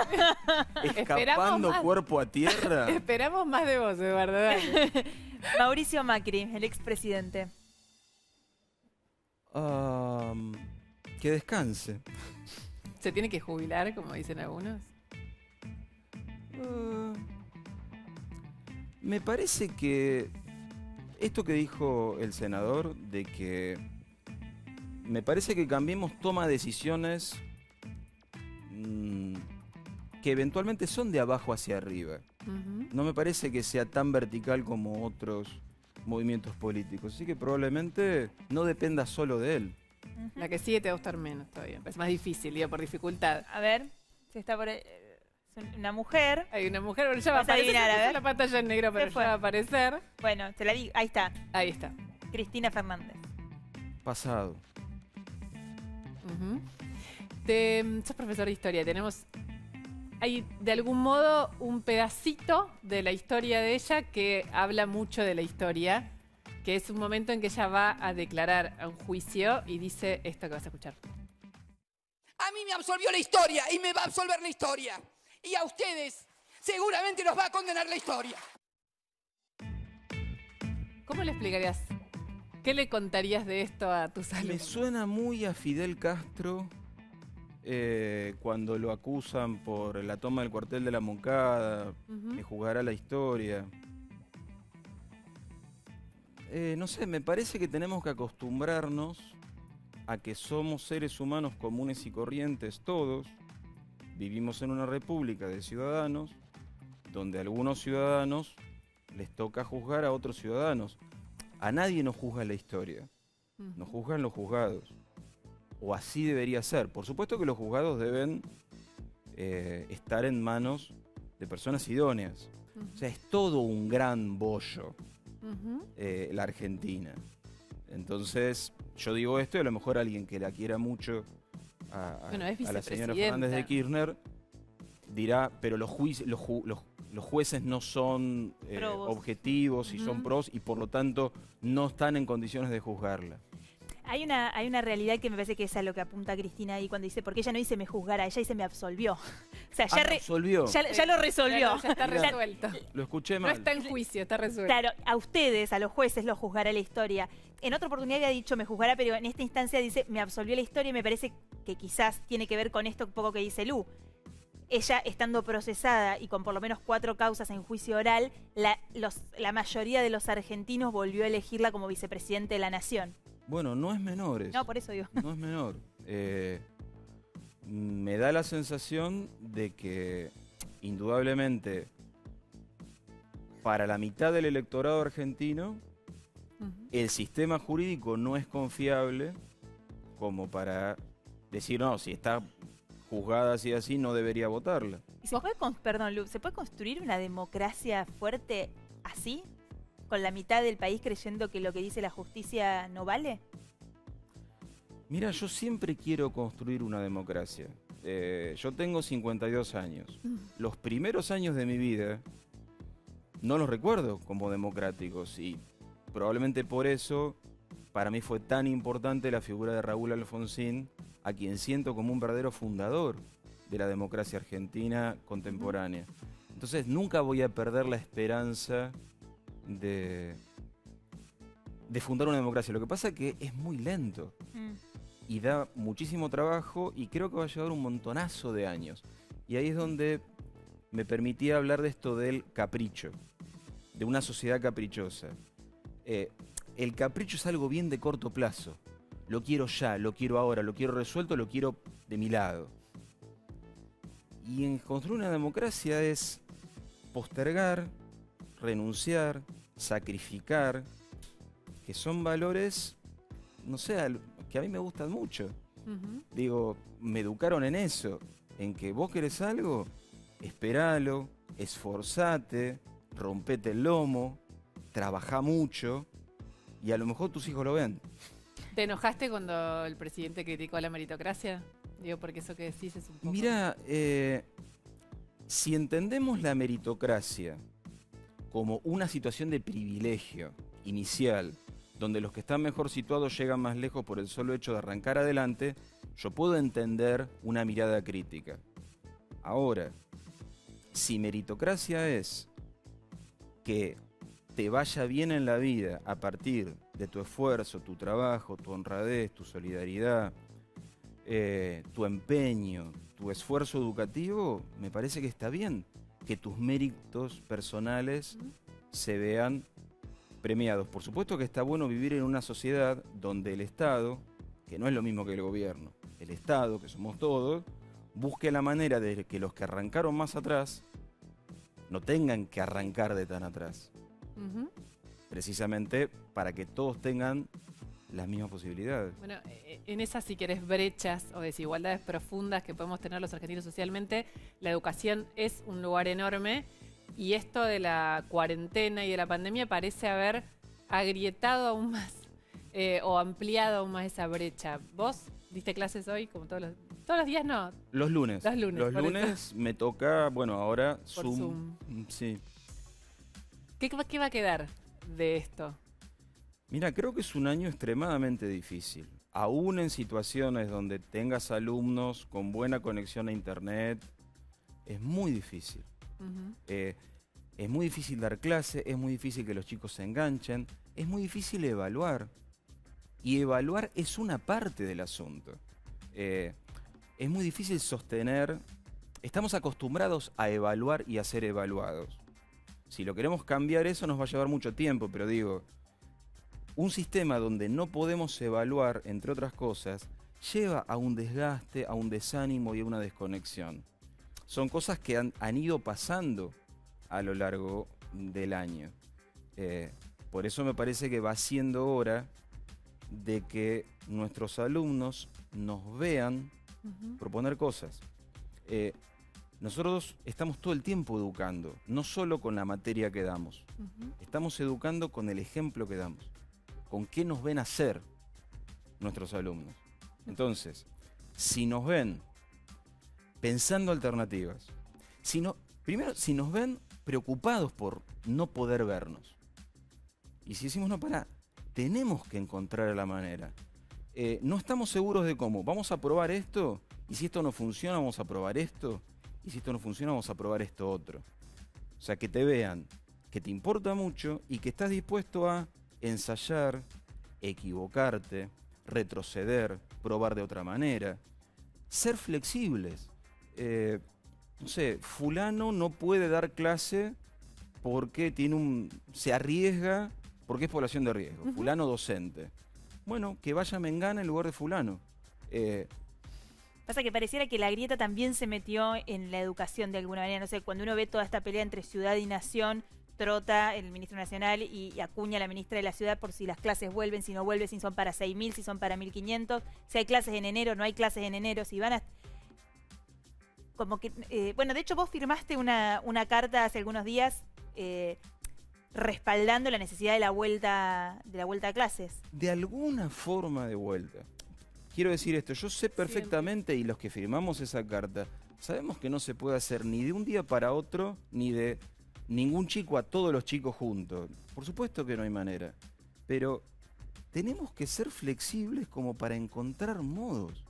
escapando cuerpo a tierra. Esperamos más de vos, Eduardo. Dale. Mauricio Macri, el expresidente. Que descanse. ¿Se tiene que jubilar, como dicen algunos? Me parece que esto que dijo el senador, de que me parece que Cambiemos toma decisiones que eventualmente son de abajo hacia arriba. No me parece que sea tan vertical como otros movimientos políticos, así que probablemente no dependa solo de él. La que sigue te va a gustar menos todavía, es más difícil, digo, por dificultad. A ver, si está por ahí. Una mujer. Hay una mujer, bueno, ya va a aparecer. Adivinar, a ver. La pantalla en negro, pero ya va a aparecer. Bueno, te la digo. Ahí está. Ahí está. Cristina Fernández. Pasado. Sos profesor de historia. Hay de algún modo un pedacito de la historia de ella que habla mucho de la historia, que es un momento en que ella va a declarar a un juicio y dice esto que vas a escuchar. A mí me absolvió la historia y me va a absolver la historia. Y a ustedes seguramente los va a condenar la historia. ¿Cómo le explicarías? ¿Qué le contarías de esto a tus alumnos? Me suena muy a Fidel Castro cuando lo acusan por la toma del cuartel de la Moncada, que jugará la historia. No sé, me parece que tenemos que acostumbrarnos a que somos seres humanos comunes y corrientes todos. Vivimos en una república de ciudadanos, donde a algunos ciudadanos les toca juzgar a otros ciudadanos. A nadie nos juzga la historia, nos juzgan los juzgados. O así debería ser. Por supuesto que los juzgados deben estar en manos de personas idóneas. O sea, es todo un gran bollo la Argentina. Entonces, yo digo esto y a lo mejor alguien que la quiera mucho a la señora Fernández de Kirchner dirá, pero los jueces no son objetivos y son pros y por lo tanto no están en condiciones de juzgarla. Hay una realidad que me parece que es a lo que apunta Cristina ahí cuando dice, porque ella no dice me juzgará, ella dice me absolvió. O sea, ya, absolvió. ya lo resolvió. Ya está resuelto. Lo escuché mal. No está en juicio, está resuelto. Claro, a ustedes, a los jueces, los juzgará la historia. En otra oportunidad había dicho me juzgará, pero en esta instancia dice me absolvió la historia y me parece que quizás tiene que ver con esto un poco que dice Lu. Ella estando procesada y con por lo menos 4 causas en juicio oral, la mayoría de los argentinos volvió a elegirla como vicepresidente de la Nación. Bueno, no es menor eso. No, por eso digo. No es menor. Me da la sensación de que, indudablemente, para la mitad del electorado argentino, el sistema jurídico no es confiable como para decir, no, si está juzgada así, no debería votarla. ¿Y se puede, perdón, Lu, ¿se puede construir una democracia fuerte así? ¿Con la mitad del país creyendo que lo que dice la justicia no vale? Mira, yo siempre quiero construir una democracia. Yo tengo 52 años. Los primeros años de mi vida no los recuerdo como democráticos y probablemente por eso para mí fue tan importante la figura de Raúl Alfonsín, a quien siento como un verdadero fundador de la democracia argentina contemporánea. Entonces nunca voy a perder la esperanza de fundar una democracia. Lo que pasa es que es muy lento y da muchísimo trabajo y creo que va a llevar un montonazo de años. Y ahí es donde me permitía hablar de esto del capricho, de una sociedad caprichosa. El capricho es algo bien de corto plazo. Lo quiero ya, lo quiero ahora, lo quiero resuelto, lo quiero de mi lado. Y en construir una democracia es postergar, renunciar, sacrificar, que son valores, no sé, que a mí me gustan mucho. Digo, me educaron en eso, en que vos querés algo, esperalo, esforzate, rompete el lomo, trabajá mucho y a lo mejor tus hijos lo ven. ¿Te enojaste cuando el presidente criticó a la meritocracia? Digo, porque eso que decís es un poco... Mirá, Si entendemos la meritocracia como una situación de privilegio inicial, donde los que están mejor situados llegan más lejos por el solo hecho de arrancar adelante, yo puedo entender una mirada crítica. Ahora, si meritocracia es que te vaya bien en la vida a partir de tu esfuerzo, tu trabajo, tu honradez, tu solidaridad, tu empeño, tu esfuerzo educativo, me parece que está bien que tus méritos personales se vean premiados. Por supuesto que está bueno vivir en una sociedad donde el Estado, que no es lo mismo que el gobierno, el Estado, que somos todos, busque la manera de que los que arrancaron más atrás no tengan que arrancar de tan atrás. Precisamente para que todos tengan las mismas posibilidades. Bueno, en esas, si querés, brechas o desigualdades profundas que podemos tener los argentinos socialmente, la educación es un lugar enorme, y esto de la cuarentena y de la pandemia parece haber agrietado aún más o ampliado aún más esa brecha. ¿Vos diste clases hoy como todos los días? No. Los lunes. Los lunes me toca, bueno, ahora por Zoom. Sí. ¿Qué va a quedar de esto? Mira, creo que es un año extremadamente difícil. Aún en situaciones donde tengas alumnos con buena conexión a internet, es muy difícil. Es muy difícil dar clase, es muy difícil que los chicos se enganchen, es muy difícil evaluar. Y evaluar es una parte del asunto. Es muy difícil sostener. Estamos acostumbrados a evaluar y a ser evaluados. Si lo queremos cambiar, eso nos va a llevar mucho tiempo, pero digo, un sistema donde no podemos evaluar, entre otras cosas, lleva a un desgaste, a un desánimo y a una desconexión. Son cosas que han ido pasando a lo largo del año. Por eso me parece que va siendo hora de que nuestros alumnos nos vean proponer cosas. Nosotros estamos todo el tiempo educando, no solo con la materia que damos. Estamos educando con el ejemplo que damos, con qué nos ven hacer nuestros alumnos. Entonces, si nos ven pensando alternativas, primero, si nos ven preocupados por no poder vernos, y si decimos, no, pará, tenemos que encontrar la manera. No estamos seguros de cómo. Vamos a probar esto, y si esto no funciona, vamos a probar esto, y si esto no funciona, vamos a probar esto otro. O sea, que te vean, que te importa mucho y que estás dispuesto a ensayar, equivocarte, retroceder, probar de otra manera, ser flexibles. No sé, fulano no puede dar clase porque se arriesga, porque es población de riesgo. Fulano docente. Bueno, que vaya Mengana en lugar de fulano. Pasa que pareciera que la grieta también se metió en la educación de alguna manera. No sé, cuando uno ve toda esta pelea entre ciudad y nación, Trota, el ministro nacional, y Acuña, la ministra de la ciudad, por si las clases vuelven, si no vuelven, si son para 6.000, si son para 1.500, si hay clases en enero, no hay clases en enero, si van a... Como que, bueno, de hecho vos firmaste una carta hace algunos días respaldando la necesidad de la vuelta a clases. De alguna forma de vuelta. Quiero decir esto, yo sé perfectamente, y los que firmamos esa carta, sabemos que no se puede hacer ni de un día para otro, ni de ningún chico a todos los chicos juntos. Por supuesto que no hay manera, pero tenemos que ser flexibles como para encontrar modos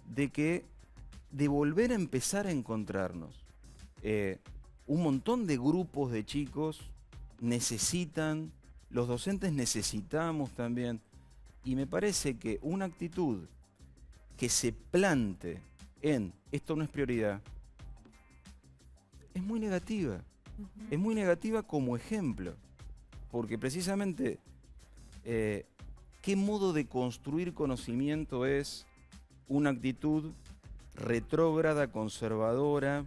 de volver a empezar a encontrarnos. Un montón de grupos de chicos necesitan, los docentes necesitamos también, y me parece que una actitud que se plante en esto no es prioridad es muy negativa. Es muy negativa como ejemplo, porque precisamente qué modo de construir conocimiento es una actitud retrógrada, conservadora,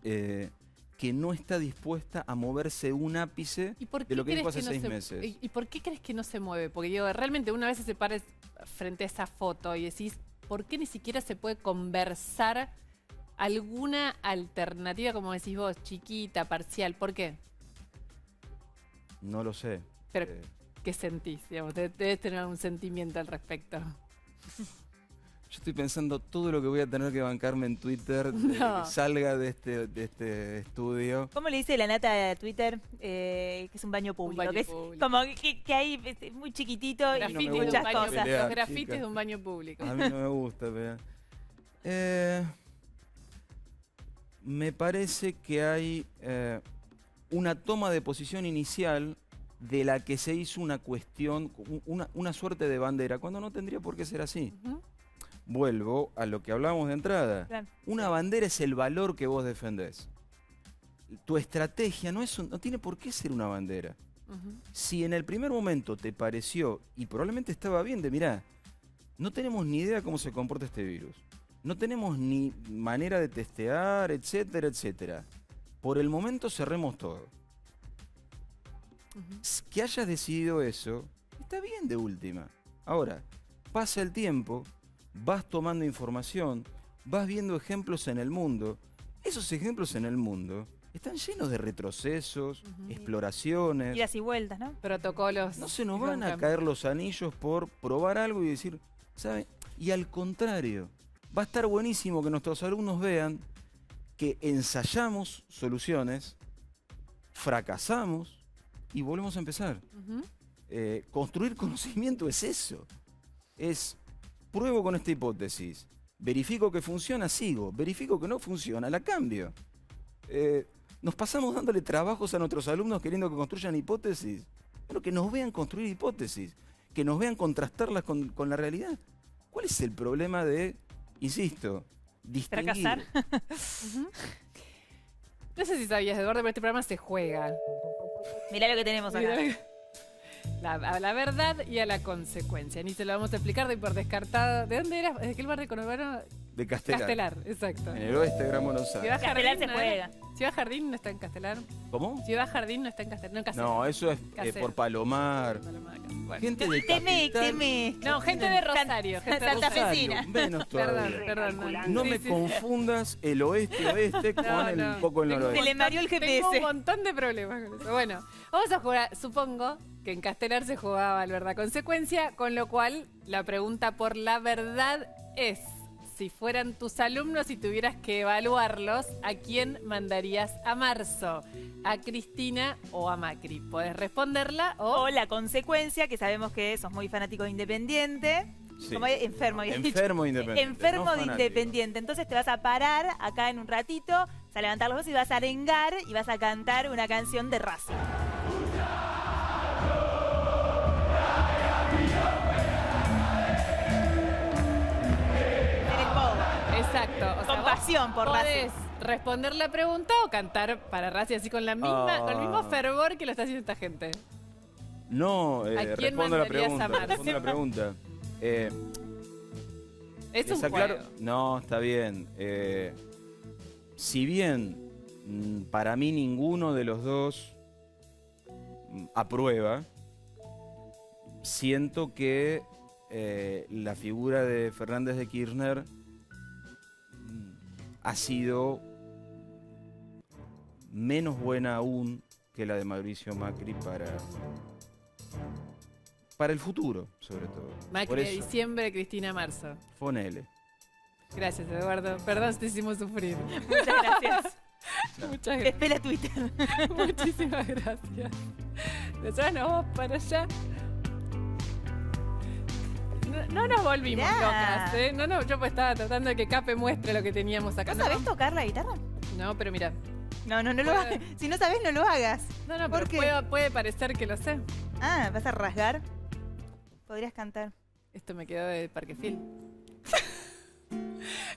que no está dispuesta a moverse un ápice de lo que dijo hace 6 meses. ¿Y por qué crees que no se mueve? Porque digo, realmente una vez se para frente a esa foto y decís, ¿por qué ni siquiera se puede conversar alguna alternativa, como decís vos, chiquita, parcial? ¿Por qué? No lo sé. Pero, ¿qué sentís? Digamos, debes tener un sentimiento al respecto. Yo estoy pensando todo lo que voy a tener que bancarme en Twitter de que salga de este estudio. ¿Cómo le dice la nata a Twitter? Que es un baño público. Baño que es público. como que hay muy chiquitito Graffiti y de un muchas baño, cosas. los grafitis de un baño público. A mí no me gusta, pero... me parece que hay una toma de posición inicial de la que se hizo una cuestión, una suerte de bandera, cuando no tendría por qué ser así. Vuelvo a lo que hablábamos de entrada. Claro. Una bandera es el valor que vos defendés. Tu estrategia no tiene por qué ser una bandera. Si en el primer momento te pareció, y probablemente estaba bien, mirá, no tenemos ni idea cómo se comporta este virus. No tenemos ni manera de testear, etcétera, etcétera. Por el momento cerremos todo. Que hayas decidido eso, está bien de última. Ahora, pasa el tiempo, vas tomando información, vas viendo ejemplos en el mundo. Esos ejemplos en el mundo están llenos de retrocesos, exploraciones. Idas y vueltas, ¿no? Protocolos. No se nos van a caer los anillos por probar algo y decir, ¿sabe? Y al contrario, va a estar buenísimo que nuestros alumnos vean que ensayamos soluciones, fracasamos y volvemos a empezar. Construir conocimiento es eso. Es, pruebo con esta hipótesis, verifico que funciona, sigo, verifico que no funciona, la cambio. Nos pasamos dándole trabajos a nuestros alumnos queriendo que construyan hipótesis. Bueno, que nos vean construir hipótesis, que nos vean contrastarlas con la realidad. ¿Cuál es el problema de, insisto, distinguir? Fracasar. No sé si sabías, Eduardo, pero este programa se juega. Mirá lo que tenemos acá. A la verdad y a la consecuencia. Ni se lo vamos a explicar, de por descartado. ¿De dónde era? ¿De qué barrio conurbano? De Castelar. Castelar, exacto. En el oeste de Gran Buenos Aires. Castelar se juega. Ciudad Jardín no está en Castelar. ¿Cómo? Ciudad Jardín no está en Castelar. No, en Castelar. No, eso es Casero. por Palomar. Bueno. Gente de Temec, Capital. Temec. No, gente de Rosario. Gente de Santa Rosario. Fecina. Menos todavía. Perdón. No me confundas el oeste con el poco el noroeste. Se le mareó el GPS. Tengo un montón de problemas con eso. Bueno, vamos a jugar, supongo que en Castelar se jugaba el verdad consecuencia, con lo cual la pregunta por la verdad es: si fueran tus alumnos y tuvieras que evaluarlos, ¿a quién mandarías a marzo? ¿A Cristina o a Macri? Podés responderla o... O la consecuencia, que sabemos que sos muy fanático de Independiente. Sí. Como enfermo, habías dicho. Enfermo independiente. Enfermo no de fanático. Independiente. Entonces te vas a parar acá en un ratito, vas a levantar los brazos y vas a arengar y vas a cantar una canción de Racing. En el pogo. Exacto. O sea, Con pasión por podés Racing. responder la pregunta o cantar para Racing así con la misma, con el mismo fervor que lo está haciendo esta gente. No, quién respondo la mandarías a pregunta. marzo? Respondo la pregunta. Es un ¿les aclaro? juego. No, está bien. Si bien para mí ninguno de los dos aprueba, siento que la figura de Fernández de Kirchner ha sido menos buena aún que la de Mauricio Macri para el futuro, sobre todo. Por Macri de eso, diciembre, Cristina marzo. ponele. Gracias, Eduardo. Perdón si te hicimos sufrir. Muchas gracias. Muchas Te gracias. espera Twitter. Muchísimas gracias. Nosotros nos vamos para allá. No nos volvimos Mirá. locas, ¿eh? No, yo pues estaba tratando de que Cape muestre lo que teníamos acá. ¿No sabés tocar la guitarra? No, pero mira. No lo hagas. Si no sabés, no lo hagas. No, ¿Por pero qué? puede parecer que lo sé. Ah, ¿vas a rasgar? Podrías cantar. Esto me quedó de Parquefil.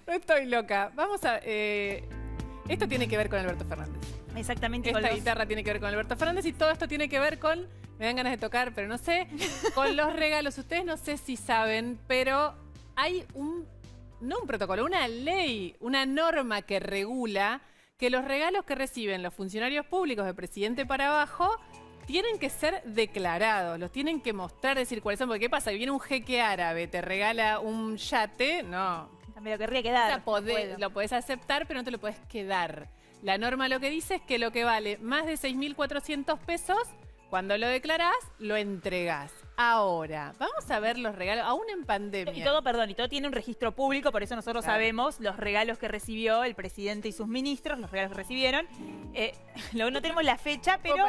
No estoy loca. Vamos a... esto tiene que ver con Alberto Fernández. Exactamente. Esta con los- guitarra tiene que ver con Alberto Fernández y todo esto tiene que ver con... Me dan ganas de tocar, pero no sé. Con los regalos. Ustedes no sé si saben, pero hay no un protocolo, una ley, una norma que regula que los regalos que reciben los funcionarios públicos de presidente para abajo tienen que ser declarados, los tienen que mostrar de circulación. Porque ¿qué pasa? Viene un jeque árabe, te regala un yate, no. Me lo querría quedar. O sea, lo podés aceptar, pero no te lo podés quedar. La norma lo que dice es que lo que vale más de 6.400 pesos, cuando lo declarás, lo entregás. Ahora, vamos a ver los regalos, aún en pandemia. Y todo tiene un registro público, por eso nosotros sabemos los regalos que recibió el presidente y sus ministros, los regalos que recibieron. No tenemos la fecha, pero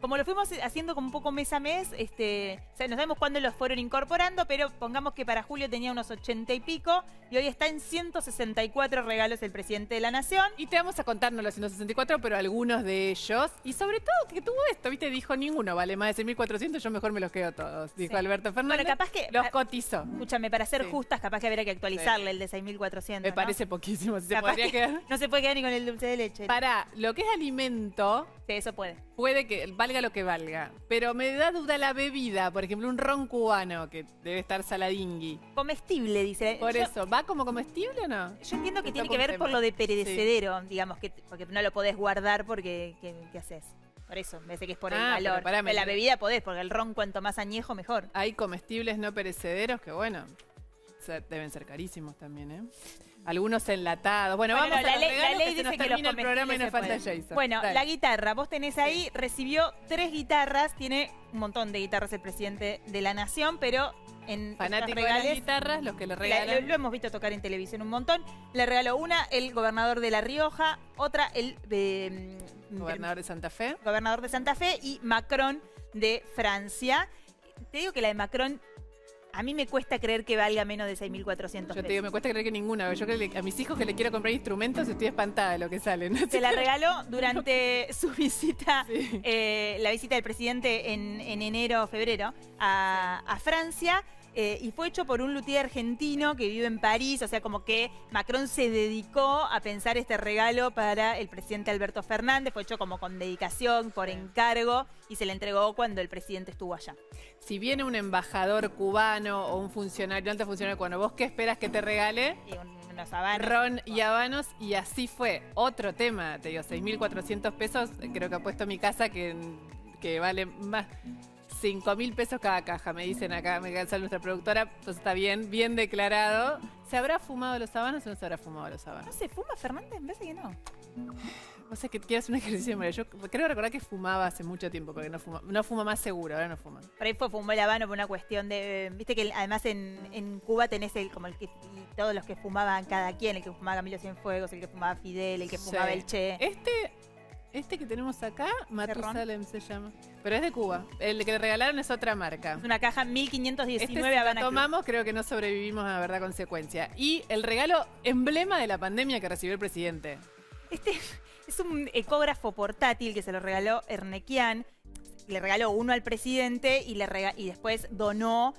como lo fuimos haciendo como un poco mes a mes, o sea, no sabemos cuándo los fueron incorporando, pero pongamos que para julio tenía unos 80 y pico, y hoy está en 164 regalos el presidente de la Nación. Y te vamos a contarnos los 164, pero algunos de ellos, y sobre todo que tuvo esto, ¿viste? Dijo, ninguno vale más de 6.400, yo mejor me los quedo todos, dijo Alberto Fernández. Bueno, capaz que los cotizó. Escúchame, para ser justas, capaz que habría que actualizarle el de 6.400. Me parece poquísimo, si se podría quedar. No se puede quedar ni con el dulce de leche. Para lo que es alimento, sí, eso puede. Puede que valga lo que valga, pero me da duda la bebida, por ejemplo, un ron cubano que debe estar saladingui. Comestible, dice. Por eso, ¿va como comestible o no? Yo entiendo que tiene que ver por lo de perecedero, digamos, porque no lo podés guardar porque ¿qué haces? Por eso, me parece que es por el valor. Pero la bebida podés, porque el ron cuanto más añejo, mejor. Hay comestibles no perecederos que, bueno, deben ser carísimos también, ¿eh? Algunos enlatados. Bueno, vamos a la ley que dice que el programa y nos falta Jason. Bueno, la guitarra, vos tenés ahí, recibió 3 guitarras, tiene un montón de guitarras el presidente de la Nación, pero en fanáticos de las guitarras, los que le regalan. Lo hemos visto tocar en televisión un montón. Le regaló una el gobernador de La Rioja, otra el gobernador de Santa Fe. Gobernador de Santa Fe y Macron de Francia. Te digo que la de Macron, a mí me cuesta creer que valga menos de 6.400 pesos. Yo te digo, me cuesta creer que ninguna. Yo creo que a mis hijos que le quiero comprar instrumentos estoy espantada de lo que sale. ¿No? Se la regaló durante su visita, la visita del presidente en enero o febrero a Francia. Y fue hecho por un luthier argentino que vive en París, o sea, como que Macron se dedicó a pensar este regalo para el presidente Alberto Fernández, fue hecho como con dedicación, por encargo, y se le entregó cuando el presidente estuvo allá. Si viene un embajador cubano o un funcionario, alto funcionario cubano, ¿vos qué esperas que te regale? Y unos habanos. Ron y habanos, y así fue. Otro tema, te digo, 6.400 pesos, creo que ha puesto mi casa que vale más... 5.000 pesos cada caja, me dicen acá, me cansa nuestra productora, entonces está bien declarado. ¿Se habrá fumado los habanos o no se habrá fumado los habanos? ¿No se fuma, Fernández? Me parece que no. O sea, que quiero hacer un ejercicio de memoria. Yo creo recordar que fumaba hace mucho tiempo, porque no fuma más seguro, ahora no fuma. Por ahí fumó el habano por una cuestión de... Viste que además en Cuba tenés todos los que fumaban cada quien, el que fumaba Camilo Cienfuegos, el que fumaba Fidel, el que fumaba el Che. Este que tenemos acá, Matusalem se llama. Pero es de Cuba. El que le regalaron es otra marca. Es una caja 1519 si Habana la tomamos, creo que no sobrevivimos a verdad consecuencia. Y el regalo emblema de la pandemia que recibió el presidente. Este es un ecógrafo portátil que se lo regaló Ernequian. Le regaló uno al presidente y después donó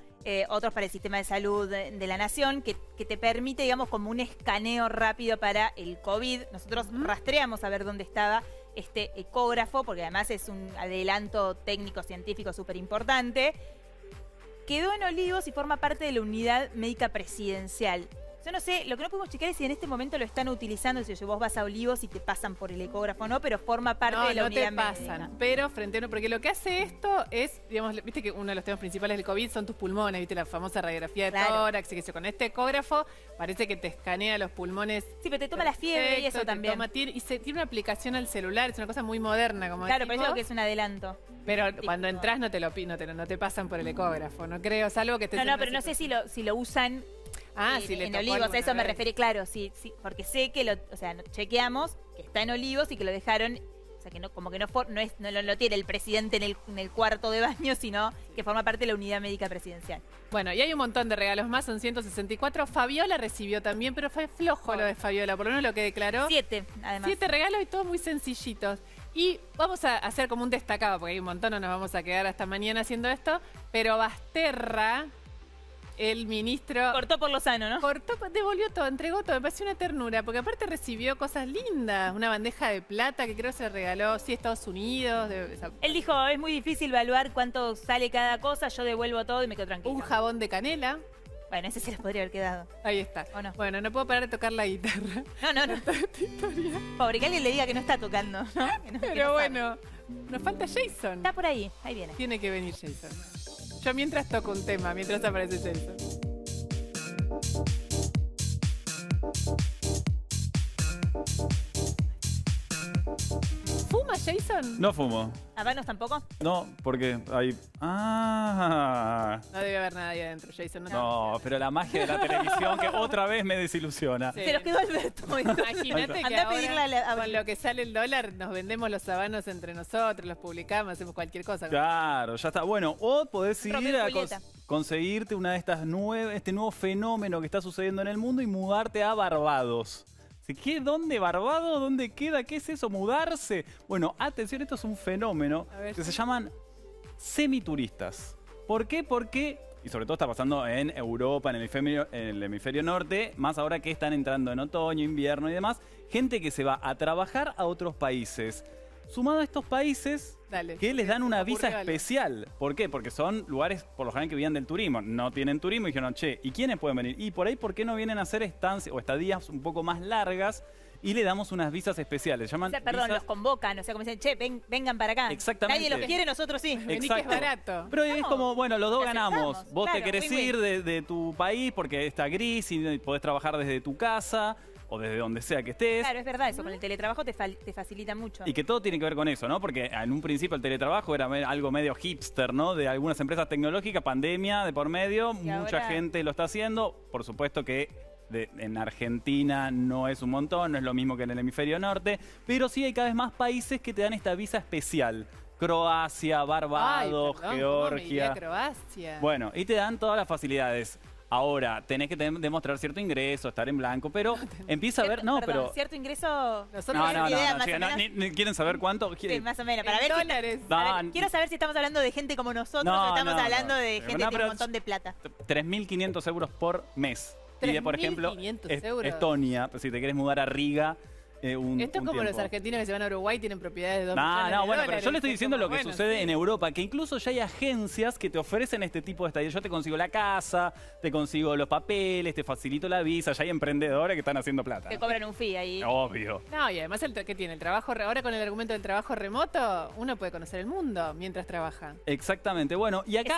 otros para el sistema de salud de la Nación, que te permite, digamos, como un escaneo rápido para el COVID. Nosotros rastreamos a ver dónde estaba este ecógrafo, porque además es un adelanto técnico-científico súper importante. Quedó en Olivos y forma parte de la unidad médica presidencial. Yo no sé, lo que no podemos checar es si en este momento lo están utilizando, si vos vas a Olivos y te pasan por el ecógrafo o no, pero forma parte de la unidad médica. No te pasan, pero frente a uno, porque lo que hace esto es, digamos, viste que uno de los temas principales del COVID son tus pulmones, viste la famosa radiografía de tórax, y que con este ecógrafo parece que te escanea los pulmones. Sí, pero te toma la fiebre y eso también. Y tiene una aplicación al celular, es una cosa muy moderna. Como claro, pero eso que es un adelanto. Pero cuando entras no te pasan por el ecógrafo, no creo, salvo que estés... No, pero no sé si lo usan... si le en Olivos, a eso me refiero, claro, sí, porque sé que chequeamos que está en Olivos y que lo dejaron, o sea, que no, como que no lo tiene el presidente en el cuarto de baño, sino que forma parte de la unidad médica presidencial. Bueno, y hay un montón de regalos más, son 164. Fabiola recibió también, pero fue flojo lo de Fabiola, por lo menos lo que declaró. 7, además. 7 regalos y todos muy sencillitos. Y vamos a hacer como un destacado, porque hay un montón, no nos vamos a quedar hasta mañana haciendo esto, pero Basterra... El ministro... Cortó por lo sano, ¿no? Devolvió todo, entregó todo. Me pareció una ternura, porque aparte recibió cosas lindas. Una bandeja de plata que creo se le regaló, Estados Unidos. Él dijo, es muy difícil evaluar cuánto sale cada cosa, yo devuelvo todo y me quedo tranquilo. Un jabón de canela. Bueno, ese se les podría haber quedado. Ahí está. ¿O no? Bueno, no puedo parar de tocar la guitarra. No. Pobre, que alguien le diga que no está tocando, ¿no? Pero bueno, nos falta Jason. Está por ahí viene. Tiene que venir Jason. Yo mientras toco un tema, mientras aparece Jason. ¿Fuma ¿Fumas, Jason? No fumo. ¿Habanos tampoco? No, porque hay... Ah. No debe haber nadie adentro, Jason. No, pero la magia de la televisión que otra vez me desilusiona. Sí. Se los quedó Alberto. Imagínate que Andá a pedirle ahora, con lo que sale el dólar, nos vendemos los habanos entre nosotros, los publicamos, hacemos cualquier cosa. Claro, ya está. Bueno, o podés ir Romeo y a Julieta. conseguirte una de estas este nuevo fenómeno que está sucediendo en el mundo y mudarte a Barbados. ¿Qué? ¿Dónde? ¿Barbados? ¿Dónde queda? ¿Qué es eso? ¿Mudarse? Bueno, atención, esto es un fenómeno que se llaman semituristas. ¿Por qué? Porque, y sobre todo está pasando en Europa, en el hemisferio norte, más ahora que están entrando en otoño, invierno y demás, gente que se va a trabajar a otros países. Sumado a estos países que les dan una visa especial. ¿Por qué? Porque son lugares, por lo general, que vivían del turismo. No tienen turismo y dijeron, che, ¿y quiénes pueden venir? Y por ahí, ¿por qué no vienen a hacer estancias o estadías un poco más largas? Y le damos unas visas especiales. Llaman visas... los convocan, o sea, como dicen, che, vengan para acá. Exactamente. Nadie los quiere, nosotros sí. Vení que es barato. Pero es como, bueno, los dos ganamos. Vos Claro, te querés win-win. ir de tu país porque está gris y podés trabajar desde tu casa o desde donde sea que estés. Claro, es verdad eso, con el teletrabajo te facilita mucho. Y que todo tiene que ver con eso, ¿no? Porque en un principio el teletrabajo era algo medio hipster, ¿no? De algunas empresas tecnológicas, pandemia de por medio, mucha ahora... gente lo está haciendo. Por supuesto que en Argentina no es un montón, no es lo mismo que en el hemisferio norte, pero sí hay cada vez más países que te dan esta visa especial. Croacia, Barbados, Ay, perdón, Georgia. ¿cómo me iría a Croacia? Bueno, y te dan todas las facilidades. Ahora, tenés que demostrar cierto ingreso, estar en blanco, pero empieza a ver... No, Perdón, pero... cierto ingreso... No, ¿quieren saber cuánto? Sí, más o menos, para ver dólares. quiero saber si estamos hablando de gente como nosotros o estamos hablando de gente que tiene un montón de plata. 3.500 euros por mes. Y de, por ejemplo, 3.500 euros. Estonia, si te querés mudar a Riga... Esto es como los argentinos que se van a Uruguay y tienen propiedades de 2 millones de bueno, dólares. pero yo le estoy diciendo lo que sucede sí. en Europa, que incluso ya hay agencias que te ofrecen este tipo de estadías. Yo te consigo la casa, te consigo los papeles, te facilito la visa, ya hay emprendedores que están haciendo plata. Te cobran un fee ahí. Obvio. No, y además, ¿qué tiene? El trabajo, ahora con el argumento del trabajo remoto, uno puede conocer el mundo mientras trabaja. Exactamente. Bueno, y acá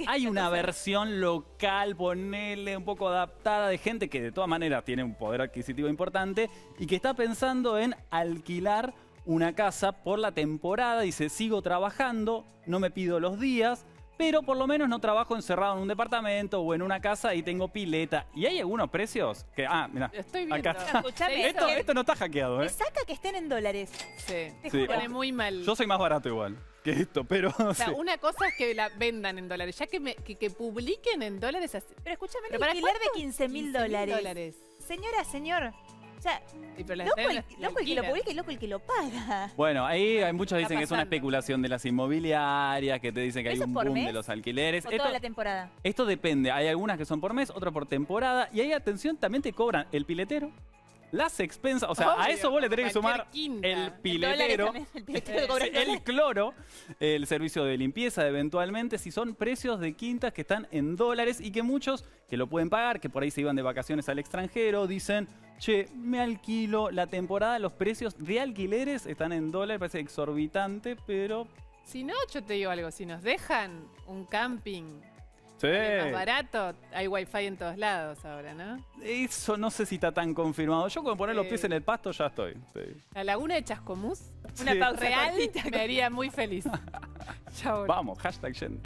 hay una versión local, ponele un poco adaptada, de gente que de todas maneras tiene un poder adquisitivo importante y que está pensando en alquilar una casa por la temporada. Dice, sigo trabajando, no me pido los días, pero por lo menos no trabajo encerrado en un departamento o en una casa y tengo pileta. Y hay algunos precios que... mira, estoy viendo. acá está. Escuchame, Esto no está hackeado, me saca que estén en dólares. Sí, Te Sí. juro. pone muy mal. Yo soy más barato igual que esto, pero... O sea, sí. una cosa es que la vendan en dólares, ya que publiquen en dólares. Pero escúchame, ¿Pero un para alquiler de cuánto? 15.000 dólares. Señora, señor. O sea, Sí, pero la loco están- el la que lo alquilan. publica y loco el que lo paga. Bueno, ahí hay muchos Está dicen que es una pasando. especulación de las inmobiliarias, que te dicen que hay ¿Eso es un por boom mes? de los alquileres. O toda la temporada. Esto depende, hay algunas que son por mes, otras por temporada, y ahí, atención, también te cobran el piletero, las expensas, o sea, a Obvio, eso vos le tenés que cualquier sumar quinta. el Dólares piletero, también, el piletero que cobran el dólares. cloro, el servicio de limpieza eventualmente, si son precios de quintas que están en dólares y que muchos que lo pueden pagar, que por ahí se iban de vacaciones al extranjero, dicen, che, me alquilo la temporada, los precios de alquileres están en dólares, parece exorbitante, pero... Si no, yo te digo algo, si nos dejan un camping Sí. más barato, hay wifi en todos lados ahora, ¿no? Eso no sé si está tan confirmado. Yo con poner los Sí. pies en el pasto ya estoy. Sí. La laguna de Chascomús, Una Sí. pausa real, cortita. me haría muy feliz. Chao. Vamos, hashtag Jen.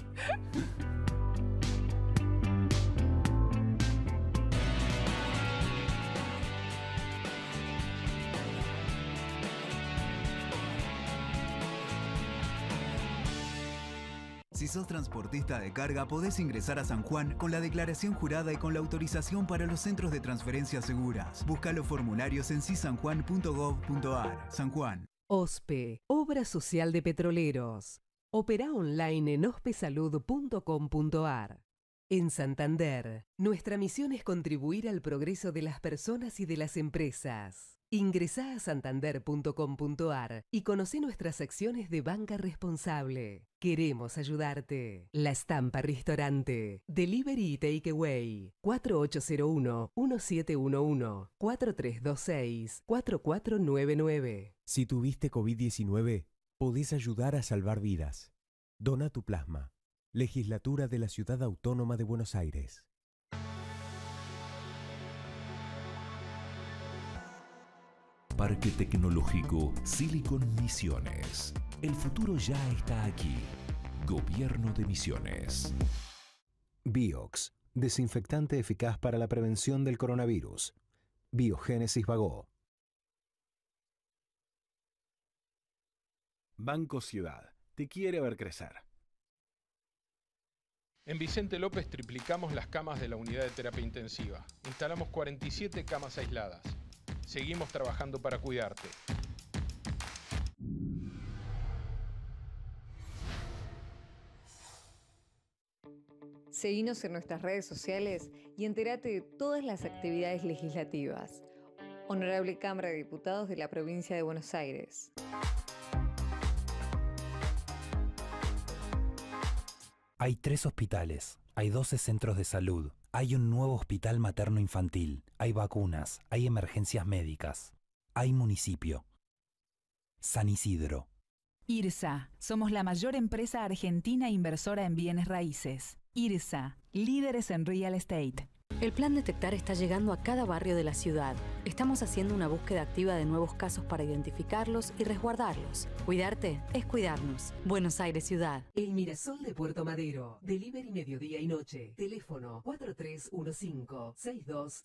Si sos transportista de carga, podés ingresar a San Juan con la declaración jurada y con la autorización para los centros de transferencias seguras. Busca los formularios en cisanjuan.gov.ar. San Juan. OSPE, Obra Social de Petroleros. Opera online en ospesalud.com.ar. En Santander, nuestra misión es contribuir al progreso de las personas y de las empresas. Ingresá a santander.com.ar y conoce nuestras acciones de banca responsable. Queremos ayudarte. La Estampa Restaurante. Delivery y Takeaway. 4801-1711. 4326-4499. Si tuviste COVID-19, podés ayudar a salvar vidas. Dona tu plasma. Legislatura de la Ciudad Autónoma de Buenos Aires. Para Parque Tecnológico Silicon Misiones. El futuro ya está aquí. Gobierno de Misiones. Biox, desinfectante eficaz para la prevención del coronavirus. Biogénesis Bagó. Banco Ciudad, te quiere ver crecer. En Vicente López triplicamos las camas de la unidad de terapia intensiva. Instalamos 47 camas aisladas. Seguimos trabajando para cuidarte. Seguinos en nuestras redes sociales y entérate de todas las actividades legislativas. Honorable Cámara de Diputados de la Provincia de Buenos Aires. Hay 3 hospitales, hay 12 centros de salud, hay un nuevo hospital materno-infantil, hay vacunas, hay emergencias médicas, hay municipio. San Isidro. IRSA, somos la mayor empresa argentina inversora en bienes raíces. IRSA, líderes en real estate. El plan Detectar está llegando a cada barrio de la ciudad. Estamos haciendo una búsqueda activa de nuevos casos para identificarlos y resguardarlos. Cuidarte es cuidarnos. Buenos Aires Ciudad. El Mirasol de Puerto Madero. Delivery mediodía y noche. Teléfono 4315-62